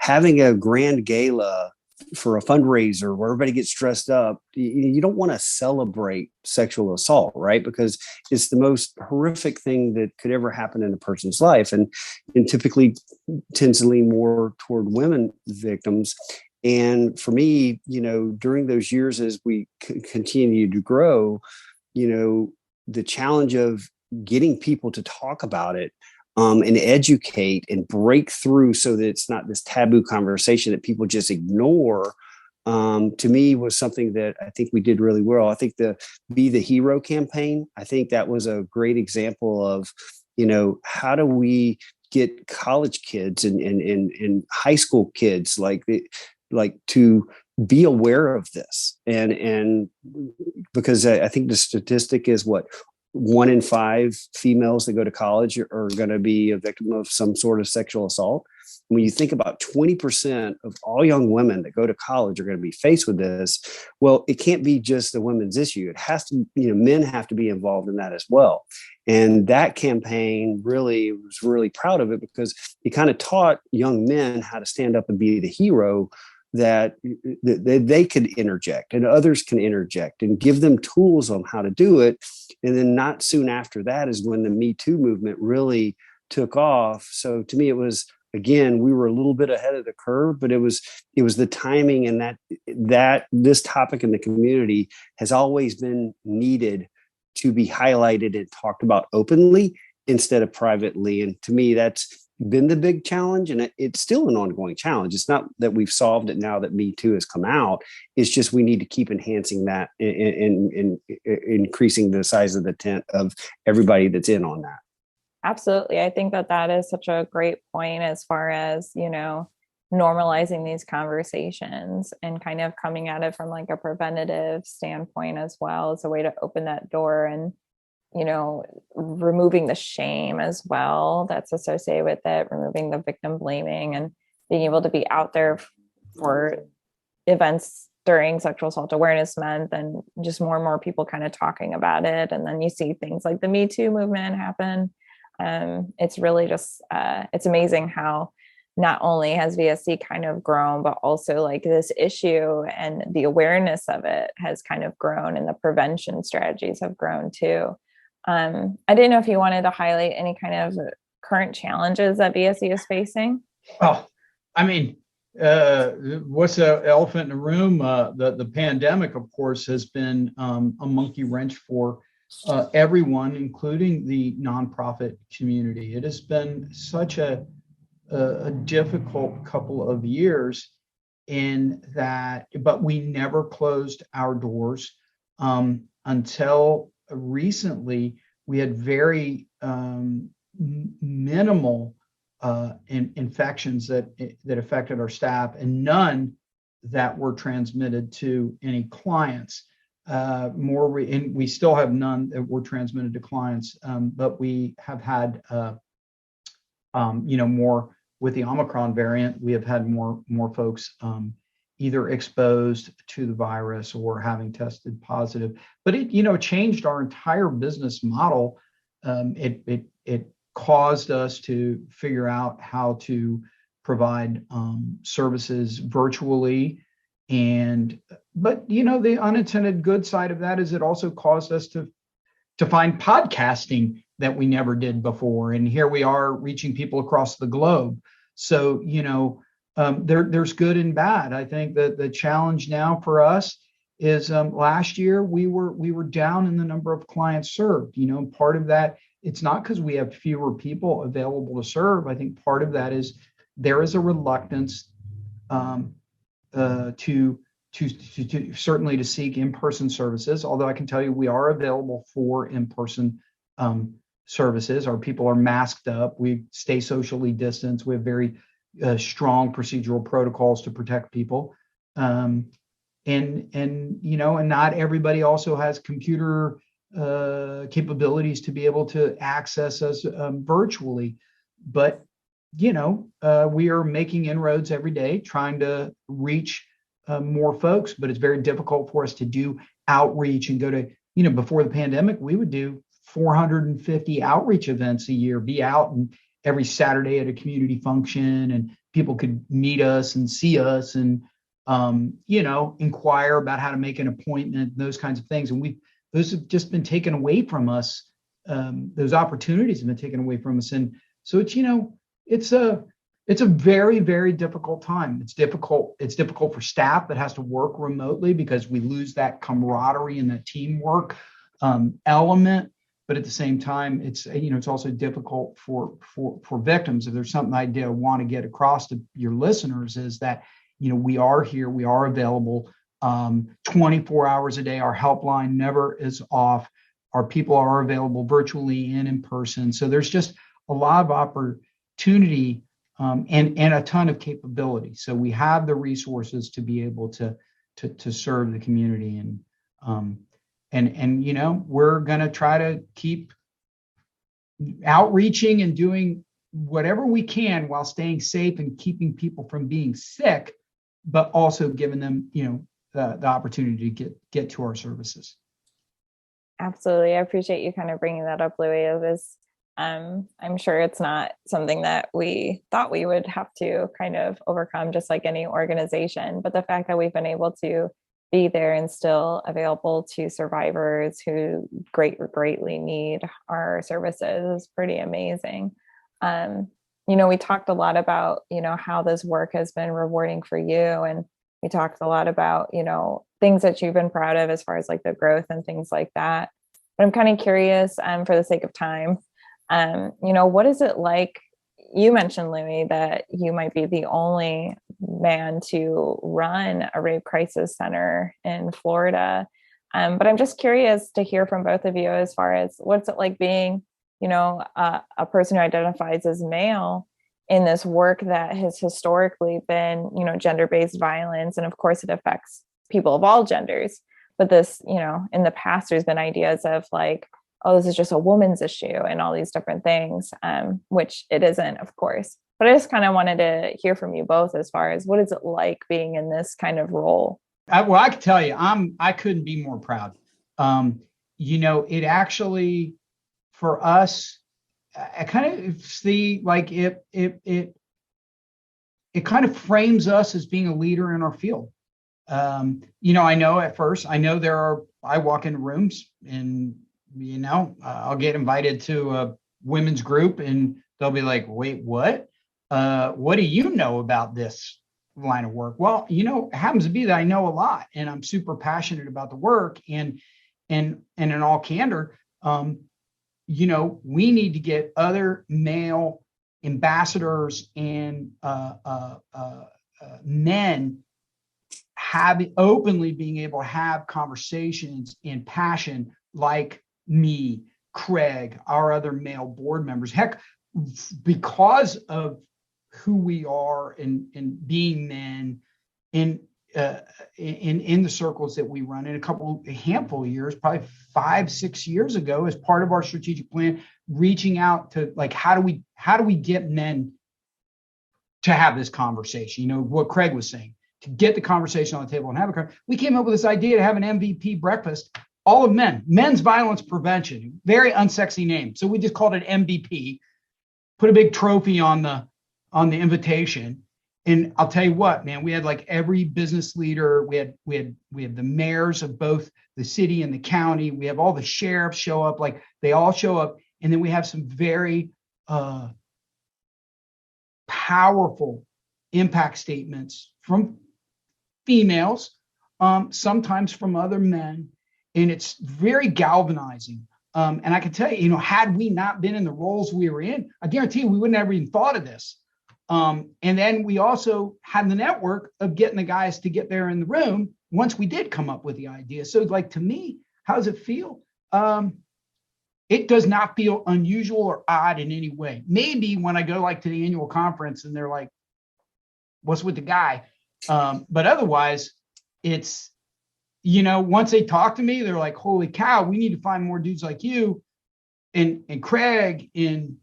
Having a grand gala for a fundraiser where everybody gets dressed up, you don't want to celebrate sexual assault, right? Because it's the most horrific thing that could ever happen in a person's life, and typically tends to lean more toward women victims. And for me, during those years as we continue to grow, the challenge of getting people to talk about it and educate and break through so that it's not this taboo conversation that people just ignore, to me was something that I think we did really well. I think the Be the Hero campaign, I think that was a great example of, how do we get college kids and high school kids like to be aware of this. And because I think the statistic is 1 in 5 females that go to college are going to be a victim of some sort of sexual assault. When you think about 20% of all young women that go to college are going to be faced with this, well, it can't be just a women's issue. It has to, men have to be involved in that as well. And that campaign was really proud of it because it kind of taught young men how to stand up and be the hero, that they could interject and others can interject, and give them tools on how to do it. And then not soon after that is when the Me Too movement really took off. So to me, it was, again, we were a little bit ahead of the curve, but it was the timing, and that this topic in the community has always been needed to be highlighted and talked about openly instead of privately. And to me, that's been the big challenge, and it's still an ongoing challenge. It's not that we've solved it now that Me Too has come out. It's just we need to keep enhancing that and increasing the size of the tent of everybody that's in on that. Absolutely. I think that is such a great point as far as, normalizing these conversations and kind of coming at it from like a preventative standpoint as well, as a way to open that door and, removing the shame as well that's associated with it, removing the victim blaming, and being able to be out there for events during Sexual Assault Awareness Month, and just more and more people kind of talking about it. And then you see things like the Me Too movement happen. It's really just, it's amazing how not only has VSC kind of grown, but also like this issue and the awareness of it has kind of grown, and the prevention strategies have grown too. I didn't know if you wanted to highlight any kind of current challenges that VSC is facing. Oh, I mean, what's the elephant in the room? The pandemic, of course, has been a monkey wrench for everyone, including the nonprofit community. It has been such a difficult couple of years in that, but we never closed our doors until recently. We had very minimal infections that affected our staff, and none that were transmitted to any clients. And we still have none that were transmitted to clients, but we have had more with the Omicron variant. We have had more folks either exposed to the virus or having tested positive. But it changed our entire business model. It caused us to figure out how to provide services virtually. But the unintended good side of that is it also caused us to find podcasting that we never did before. And here we are reaching people across the globe. So, there's good and bad. I think that the challenge now for us is last year we were down in the number of clients served. Part of that, it's not because we have fewer people available to serve. I think part of that is there is a reluctance to certainly to seek in-person services. Although I can tell you we are available for in-person services. Our people are masked up. We stay socially distanced. We have very strong procedural protocols to protect people. And not everybody also has computer capabilities to be able to access us virtually. But we are making inroads every day, trying to reach more folks, but it's very difficult for us to do outreach and go to, before the pandemic, we would do 450 outreach events a year, be out and every Saturday at a community function, and people could meet us and see us and, inquire about how to make an appointment, those kinds of things. And those have just been taken away from us. Those opportunities have been taken away from us. And so it's a very, very difficult time. It's difficult for staff that has to work remotely because we lose that camaraderie and that teamwork element. But at the same time, it's also difficult for victims. If there's something I want to get across to your listeners is that, we are here, we are available 24 hours a day. Our helpline never is off. Our people are available virtually and in person. So there's just a lot of opportunity and a ton of capability. So we have the resources to be able to serve the community, and we're going to try to keep outreaching and doing whatever we can while staying safe and keeping people from being sick, but also giving them, the opportunity to get to our services. Absolutely. I appreciate you kind of bringing that up, Lui. It was, I'm sure it's not something that we thought we would have to kind of overcome, just like any organization, but the fact that we've been able to be there and still available to survivors who greatly need our services is pretty amazing. We talked a lot about, how this work has been rewarding for you. And we talked a lot about, things that you've been proud of as far as like the growth and things like that. But I'm kind of curious, for the sake of time, what is it like? You mentioned, Lui, that you might be the only man to run a rape crisis center in Florida. But I'm just curious to hear from both of you as far as what's it like being, a person who identifies as male in this work that has historically been, gender-based violence. And of course, it affects people of all genders. But this, in the past, there's been ideas of like, oh, this is just a woman's issue and all these different things, which it isn't, of course. But I just kind of wanted to hear from you both as far as what is it like being in this kind of role? I can tell you, I couldn't be more proud. It actually, for us, I kind of see like it kind of frames us as being a leader in our field. I know at first, I walk into rooms and, I'll get invited to a women's group and they'll be like, wait, what? What do you know about this line of work? Well, it happens to be that I know a lot and I'm super passionate about the work, and in all candor, we need to get other male ambassadors and men openly being able to have conversations in passion like me, Craig, our other male board members. Heck, because of who we are and being men in the circles that we run, in a handful of years, probably 5-6 years ago, as part of our strategic plan, reaching out to like, how do we get men to have this conversation? What Craig was saying, to get the conversation on the table and have a we came up with this idea to have an MVP breakfast, all of men's violence prevention, very unsexy name. So we just called it MVP, put a big trophy on the invitation. And I'll tell you what, man, we had like every business leader, we had the mayors of both the city and the county. We have all the sheriffs show up, like they all show up. And then we have some very powerful impact statements from females, sometimes from other men. And it's very galvanizing. And I can tell you, had we not been in the roles we were in, I guarantee you we wouldn't have even thought of this. And then we also had the network of getting the guys to get there in the room once we did come up with the idea. So like, to me, how does it feel? It does not feel unusual or odd in any way. Maybe when I go like to the annual conference and they're like, what's with the guy? But otherwise it's, once they talk to me, they're like, holy cow, we need to find more dudes like you and Craig and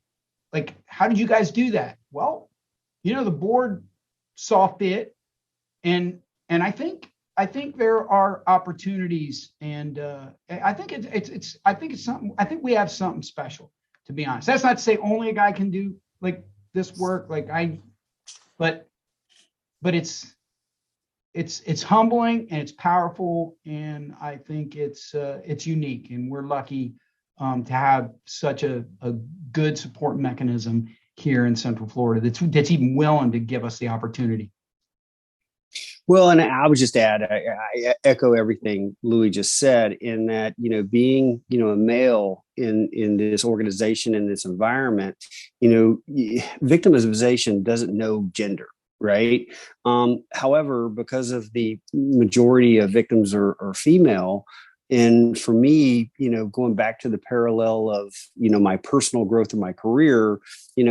like, how did you guys do that? Well, the board saw fit, and I think there are opportunities, and I think it's something. I think we have something special, to be honest. That's not to say only a guy can do like this work, but it's humbling and it's powerful, and I think it's unique, and we're lucky to have such a good support mechanism here in Central Florida that's even willing to give us the opportunity. Well, and I would just add, I echo everything Lui just said, in that, being, a male in this organization, in this environment, victimization doesn't know gender, right? However, because of the majority of victims are female, and for me, going back to the parallel of, my personal growth in my career,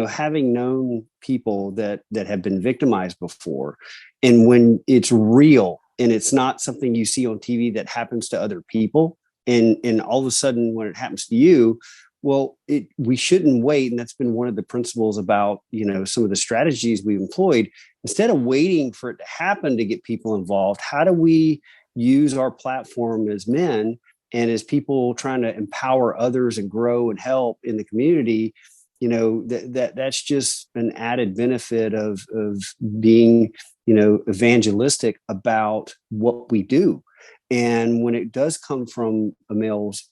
having known people that have been victimized before, and when it's real and it's not something you see on TV that happens to other people, and all of a sudden when it happens to you, well, we shouldn't wait. And that's been one of the principles about, some of the strategies we've employed. Instead of waiting for it to happen to get people involved, how do we use our platform as men and as people trying to empower others and grow and help in the community? That's just an added benefit of being, evangelistic about what we do. And when it does come from a male's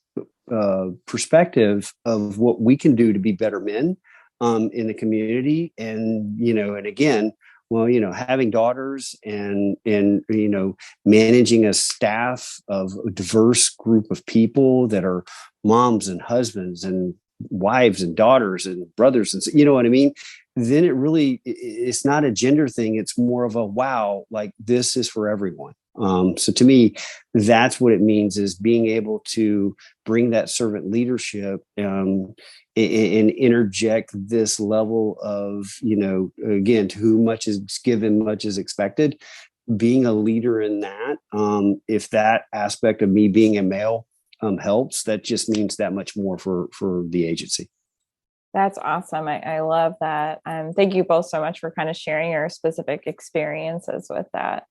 perspective of what we can do to be better men in the community, and and again, well, having daughters and managing a staff of a diverse group of people that are moms and husbands and wives and daughters and brothers, and you know what I mean, then it's not a gender thing. It's more of a, wow, like this is for everyone. So to me, that's what it means, is being able to bring that servant leadership and interject this level of, again, to whom much is given, much is expected. Being a leader in that, if that aspect of me being a male helps, that just means that much more for the agency. That's awesome. I love that. Thank you both so much for kind of sharing your specific experiences with that.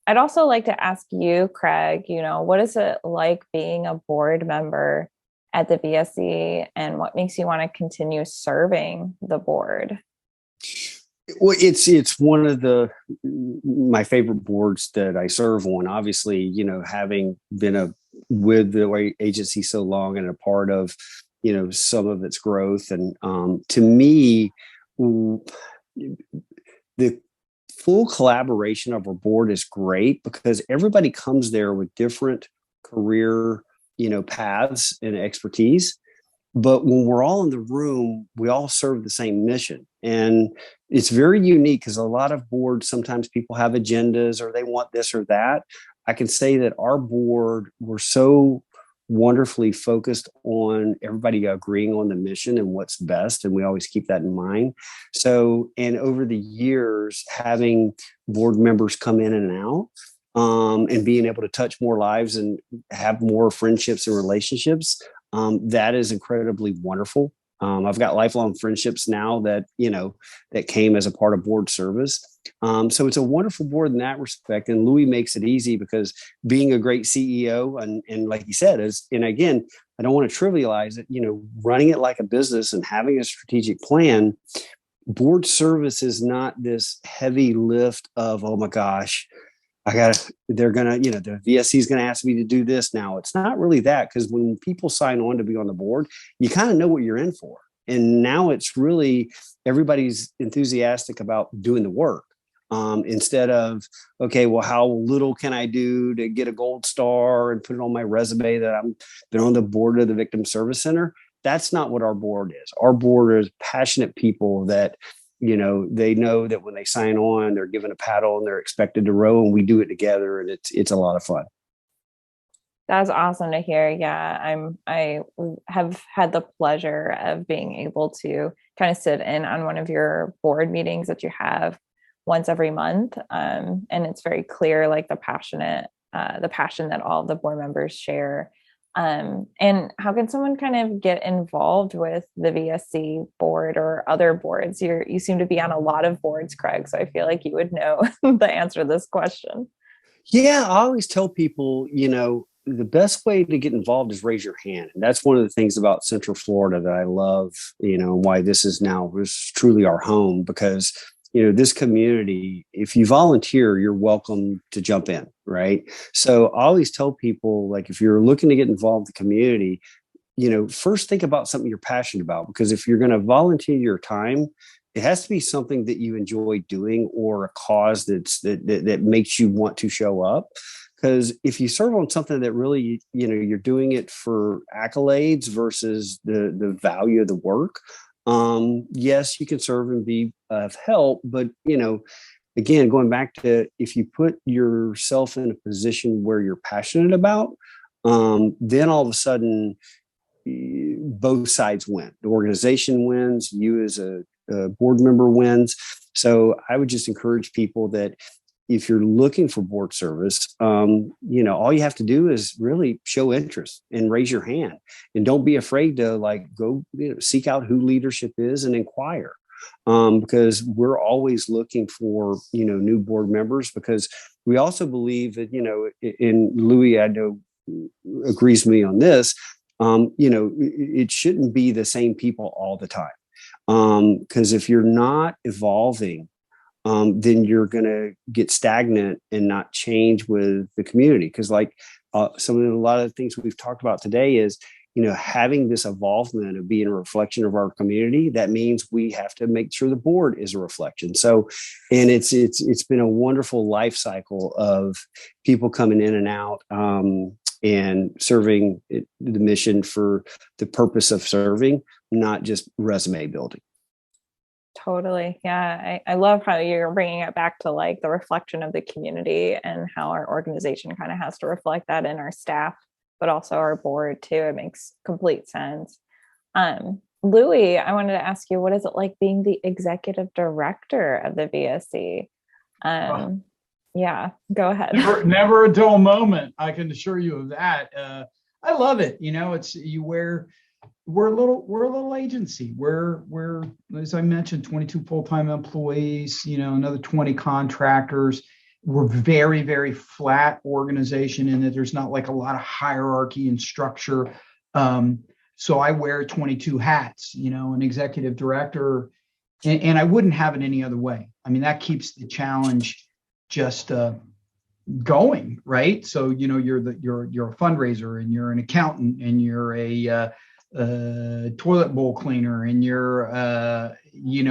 I'd also like to ask you, Craig, what is it like being a board member at the VSC, and what makes you want to continue serving the board? Well, it's one of my favorite boards that I serve on. Obviously, having been with the agency so long and a part of, some of its growth. And to me, the full collaboration of our board is great, because everybody comes there with different career, paths and expertise. But when we're all in the room, we all serve the same mission. And it's very unique, because a lot of boards, sometimes people have agendas or they want this or that. I can say that our board, we're so wonderfully focused on everybody agreeing on the mission and what's best. And we always keep that in mind. So, and over the years, having board members come in and out, and being able to touch more lives and have more friendships and relationships, that is incredibly wonderful. I've got lifelong friendships now that came as a part of board service. So it's a wonderful board in that respect. And Lui makes it easy, because being a great CEO, and like he said, and again, I don't want to trivialize it, running it like a business and having a strategic plan. Board service is not this heavy lift of, oh my gosh, the VSC is going to ask me to do this now. It's not really that, because when people sign on to be on the board, you kind of know what you're in for. And now it's really, everybody's enthusiastic about doing the work. Instead of, okay, well, how little can I do to get a gold star and put it on my resume that I've been on the board of the Victim Service Center? That's not what our board is. Our board is passionate people that, they know that when they sign on, they're given a paddle and they're expected to row, and we do it together, and it's a lot of fun. That's awesome to hear. Yeah, I have had the pleasure of being able to kind of sit in on one of your board meetings that you have once every month. And it's very clear, like the passion that all of the board members share And how can someone kind of get involved with the VSC board or other boards? You seem to be on a lot of boards, Craig, so I feel like you would know the answer to this question. Yeah, I always tell people, the best way to get involved is raise your hand. And that's one of the things about Central Florida that I love, why this is truly our home, because, this community, if you volunteer, you're welcome to jump in, right? So I always tell people, like, if you're looking to get involved in the community, first think about something you're passionate about, because if you're going to volunteer your time, it has to be something that you enjoy doing, or a cause that makes you want to show up. Because if you serve on something that really, you're doing it for accolades versus the value of the work, yes, you can serve and be of help. But, again, going back to, if you put yourself in a position where you're passionate about, then all of a sudden, both sides win. The organization wins, you as a board member wins. So I would just encourage people that if you're looking for board service, all you have to do is really show interest and raise your hand, and don't be afraid to go seek out who leadership is and inquire, because we're always looking for new board members, because we also believe that in Lui, I know, agrees with me on this. It shouldn't be the same people all the time. Because if you're not evolving, then you're going to get stagnant and not change with the community. Because a lot of the things we've talked about today is, having this evolvement of being a reflection of our community. That means we have to make sure the board is a reflection. So, and it's been a wonderful life cycle of people coming in and out, and serving the mission for the purpose of serving, not just resume building. Totally. Yeah. I love how you're bringing it back to the reflection of the community, and how our organization kind of has to reflect that in our staff, but also our board too. It makes complete sense. Lui, I wanted to ask you, what is it like being the executive director of the VSC? Yeah, go ahead. Never a dull moment. I can assure you of that. I love it. We're a little agency. We're, as I mentioned, 22 full-time employees, another 20 contractors. We're very, very flat organization in that there's not a lot of hierarchy and structure. So I wear 22 hats, an executive director, and I wouldn't have it any other way. I mean, that keeps the challenge just going, right? So, you're a fundraiser, and you're an accountant, and you're a toilet bowl cleaner, and you're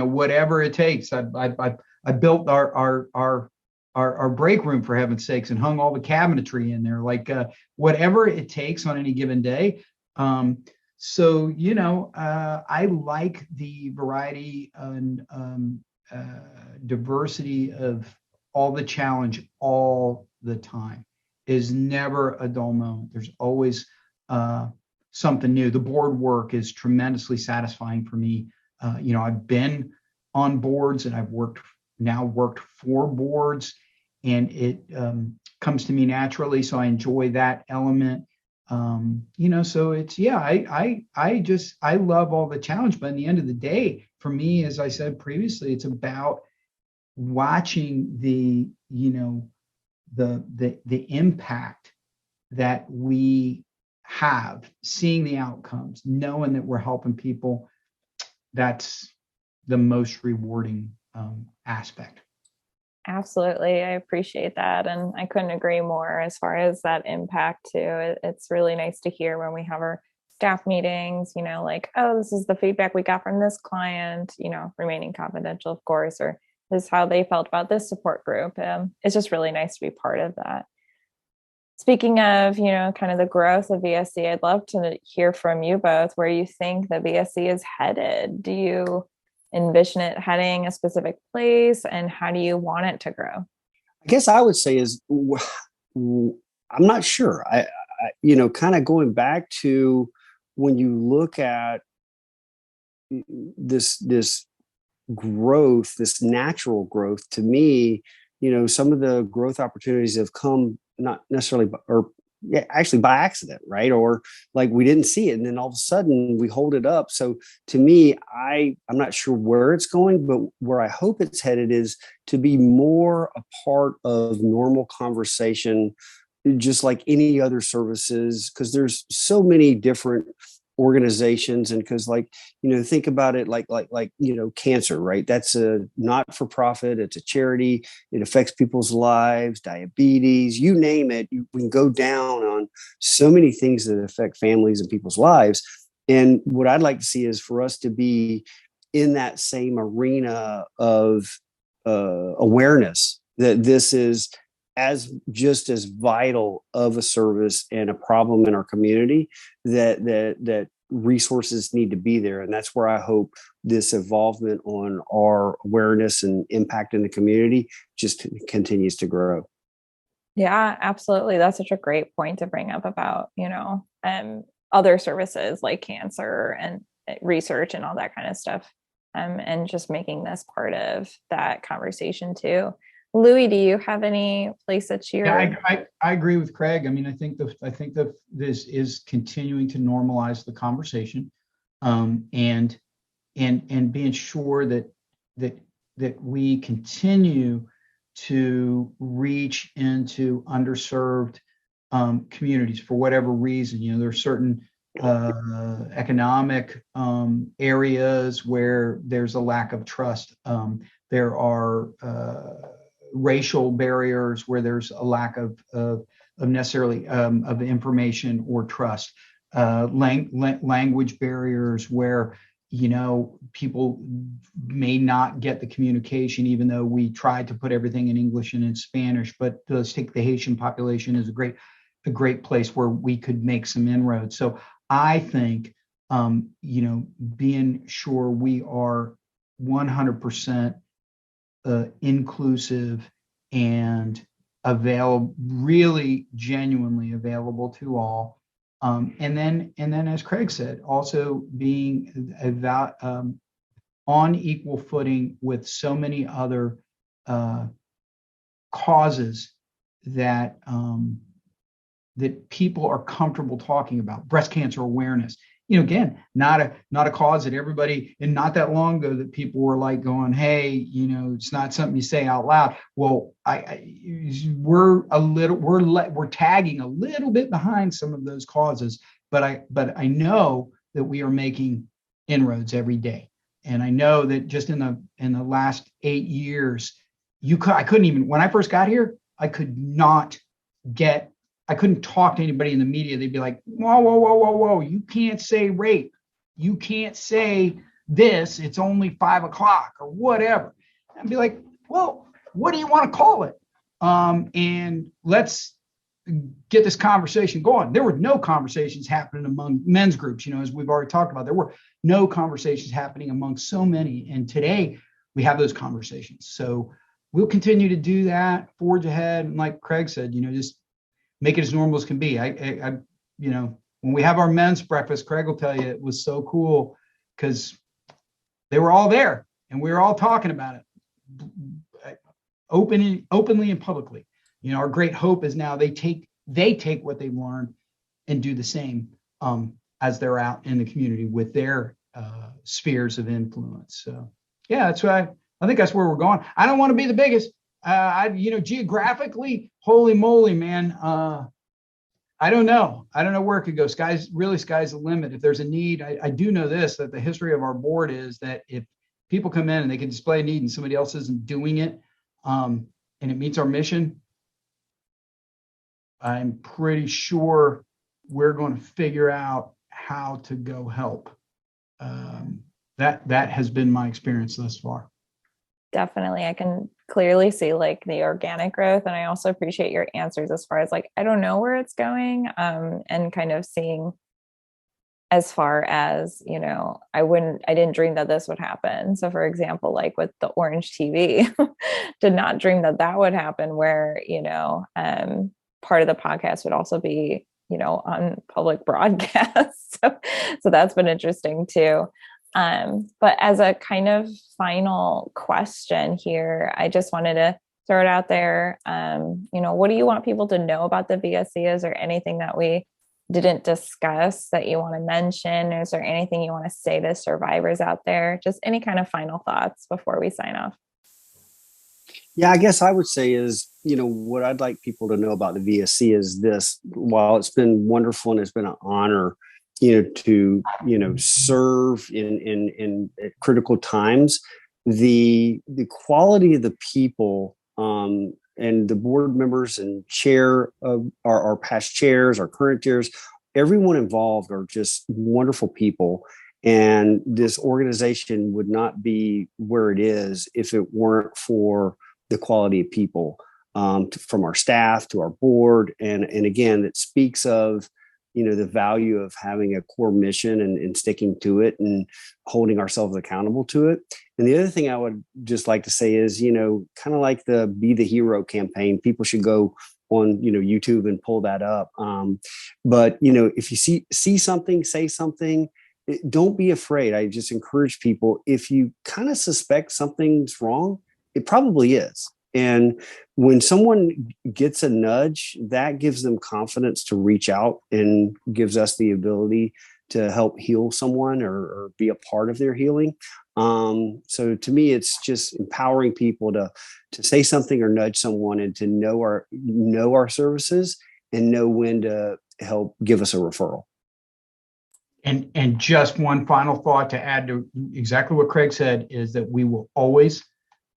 whatever it takes. I built our break room, for heaven's sakes, and hung all the cabinetry in there, whatever it takes on any given day. So I like the variety and diversity of all the challenge all the time. Is never a dull moment. There's always something new. The board work is tremendously satisfying for me. I've been on boards, and I've worked for boards, and it comes to me naturally. So I enjoy that element. So it's, I love all the challenge, but in the end of the day, for me, as I said previously, it's about watching the impact that we have, seeing the outcomes, knowing that we're helping people. That's the most rewarding aspect. Absolutely. I appreciate that. And I couldn't agree more as far as that impact too. It's really nice to hear when we have our staff meetings, oh, this is the feedback we got from this client, remaining confidential, of course, or this is how they felt about this support group. It's just really nice to be part of that. Speaking of, kind of the growth of VSC, I'd love to hear from you both where you think the VSC is headed. Do you envision it heading a specific place, and how do you want it to grow? I guess I would say is, I'm not sure. I kind of going back to when you look at this growth, this natural growth, to me, some of the growth opportunities have come not necessarily, or yeah, actually by accident, right? Or like we didn't see it, and then all of a sudden we hold it up. So to me, I'm not sure where it's going, but where I hope it's headed is to be more a part of normal conversation, just like any other services, because there's so many different organizations. And because, like, think about it, like cancer, right? That's a not for profit, it's a charity, it affects people's lives, diabetes, you name it. We can go down on so many things that affect families and people's lives. And what I'd like to see is for us to be in that same arena of awareness, that this is just as vital of a service and a problem in our community, that resources need to be there. And that's where I hope this involvement on our awareness and impact in the community just continues to grow. Yeah, absolutely. That's such a great point to bring up about, other services like cancer and research and all that kind of stuff. And just making this part of that conversation too. Lui, do you have any place that you're? Yeah, I agree with Craig. I mean, I think that this is continuing to normalize the conversation, and being sure that we continue to reach into underserved communities for whatever reason. There are certain economic areas where there's a lack of trust. There are racial barriers where there's a lack of necessarily of information or trust. Language barriers where people may not get the communication, even though we tried to put everything in English and in Spanish. But let's take the Haitian population as a great place where we could make some inroads. So I think being sure we are 100% inclusive and available, really genuinely available to all. And then, as Craig said, also being on equal footing with so many other causes that people are comfortable talking about. Breast cancer awareness. Again, not a cause that everybody, and not that long ago that people were like going, hey, it's not something you say out loud. Well, we're tagging a little bit behind some of those causes, but I know that we are making inroads every day. And I know that just in the last 8 years, I couldn't even, when I first got here, I couldn't talk to anybody in the media. They'd be like, whoa, you can't say rape. You can't say this. It's only 5 o'clock or whatever. I'd be like, well, what do you want to call it? And let's get this conversation going. There were no conversations happening among men's groups, as we've already talked about. There were no conversations happening among so many. And today we have those conversations. So we'll continue to do that, forge ahead. And like Craig said, just make it as normal as can be. I when we have our men's breakfast, Craig will tell you it was so cool because they were all there and we were all talking about it openly and publicly. Our great hope is now they take what they've learned and do the same as they're out in the community with their spheres of influence. So yeah, that's why I think that's where we're going. I don't want to be the biggest. Geographically, holy moly, man. I don't know where it could go. Sky's the limit. If there's a need, I do know this, that the history of our board is that if people come in and they can display a need and somebody else isn't doing it, and it meets our mission, I'm pretty sure we're going to figure out how to go help. That has been my experience thus far. Definitely. I can clearly see like the organic growth. And I also appreciate your answers as far as like, I don't know where it's going. And kind of seeing as far as, I didn't dream that this would happen. So for example, like with the Orange TV, did not dream that would happen where, part of the podcast would also be, on public broadcast. So that's been interesting too. But as a kind of final question here, I just wanted to throw it out there. What do you want people to know about the VSC? Is there anything that we didn't discuss that you want to mention? Is there anything you want to say to survivors out there? Just any kind of final thoughts before we sign off. Yeah, I guess I would say is, what I'd like people to know about the VSC is this: while it's been wonderful and it's been an honor, to, serve in critical times, the quality of the people, and the board members and chair of our past chairs, our current chairs, everyone involved are just wonderful people. And this organization would not be where it is if it weren't for the quality of people, from our staff to our board. And again, it speaks of, the value of having a core mission and sticking to it and holding ourselves accountable to it. And the other thing I would just like to say is, kind of like the Be the Hero campaign, people should go on, YouTube and pull that up. But, if you see something, say something, don't be afraid. I just encourage people, if you kind of suspect something's wrong, it probably is. And when someone gets a nudge, that gives them confidence to reach out and gives us the ability to help heal someone or be a part of their healing. So to me, it's just empowering people to say something or nudge someone and to know our services and know when to help give us a referral. And just one final thought to add to exactly what Craig said is that we will always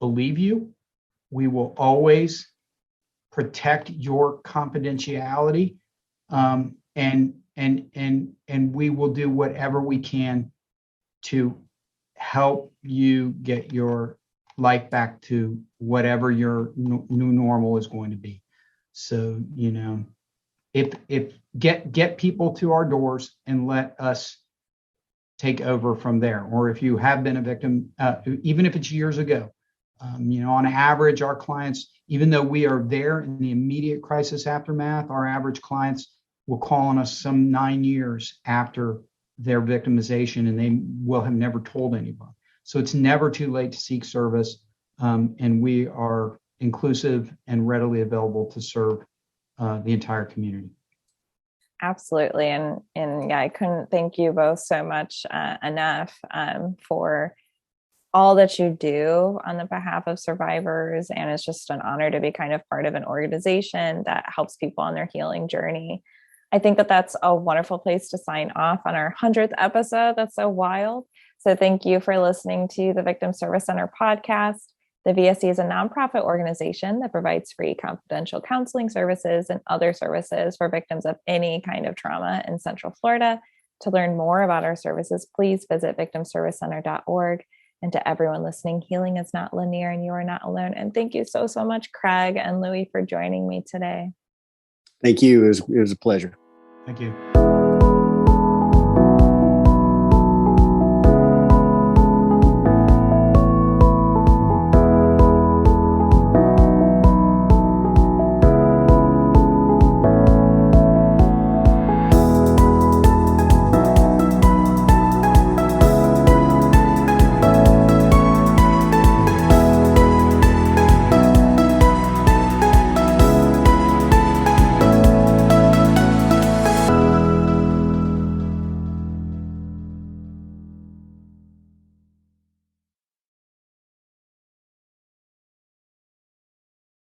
believe you. We will always protect your confidentiality, and we will do whatever we can to help you get your life back to whatever your new normal is going to be. So, if get people to our doors and let us take over from there. Or if you have been a victim, even if it's years ago, on average, our clients, even though we are there in the immediate crisis aftermath, our average clients will call on us some 9 years after their victimization, and they will have never told anyone. So it's never too late to seek service, and we are inclusive and readily available to serve the entire community. Absolutely. And yeah, I couldn't thank you both so much enough for all that you do on the behalf of survivors. And it's just an honor to be kind of part of an organization that helps people on their healing journey. I think that that's a wonderful place to sign off on our 100th episode. That's so wild. So thank you for listening to the Victim Service Center podcast. The VSC is a nonprofit organization that provides free confidential counseling services and other services for victims of any kind of trauma in Central Florida. To learn more about our services, please visit victimservicecenter.org. And to everyone listening, healing is not linear and you are not alone. And thank you so much, Craig and Lui, for joining me today. Thank you. It was a pleasure. Thank you.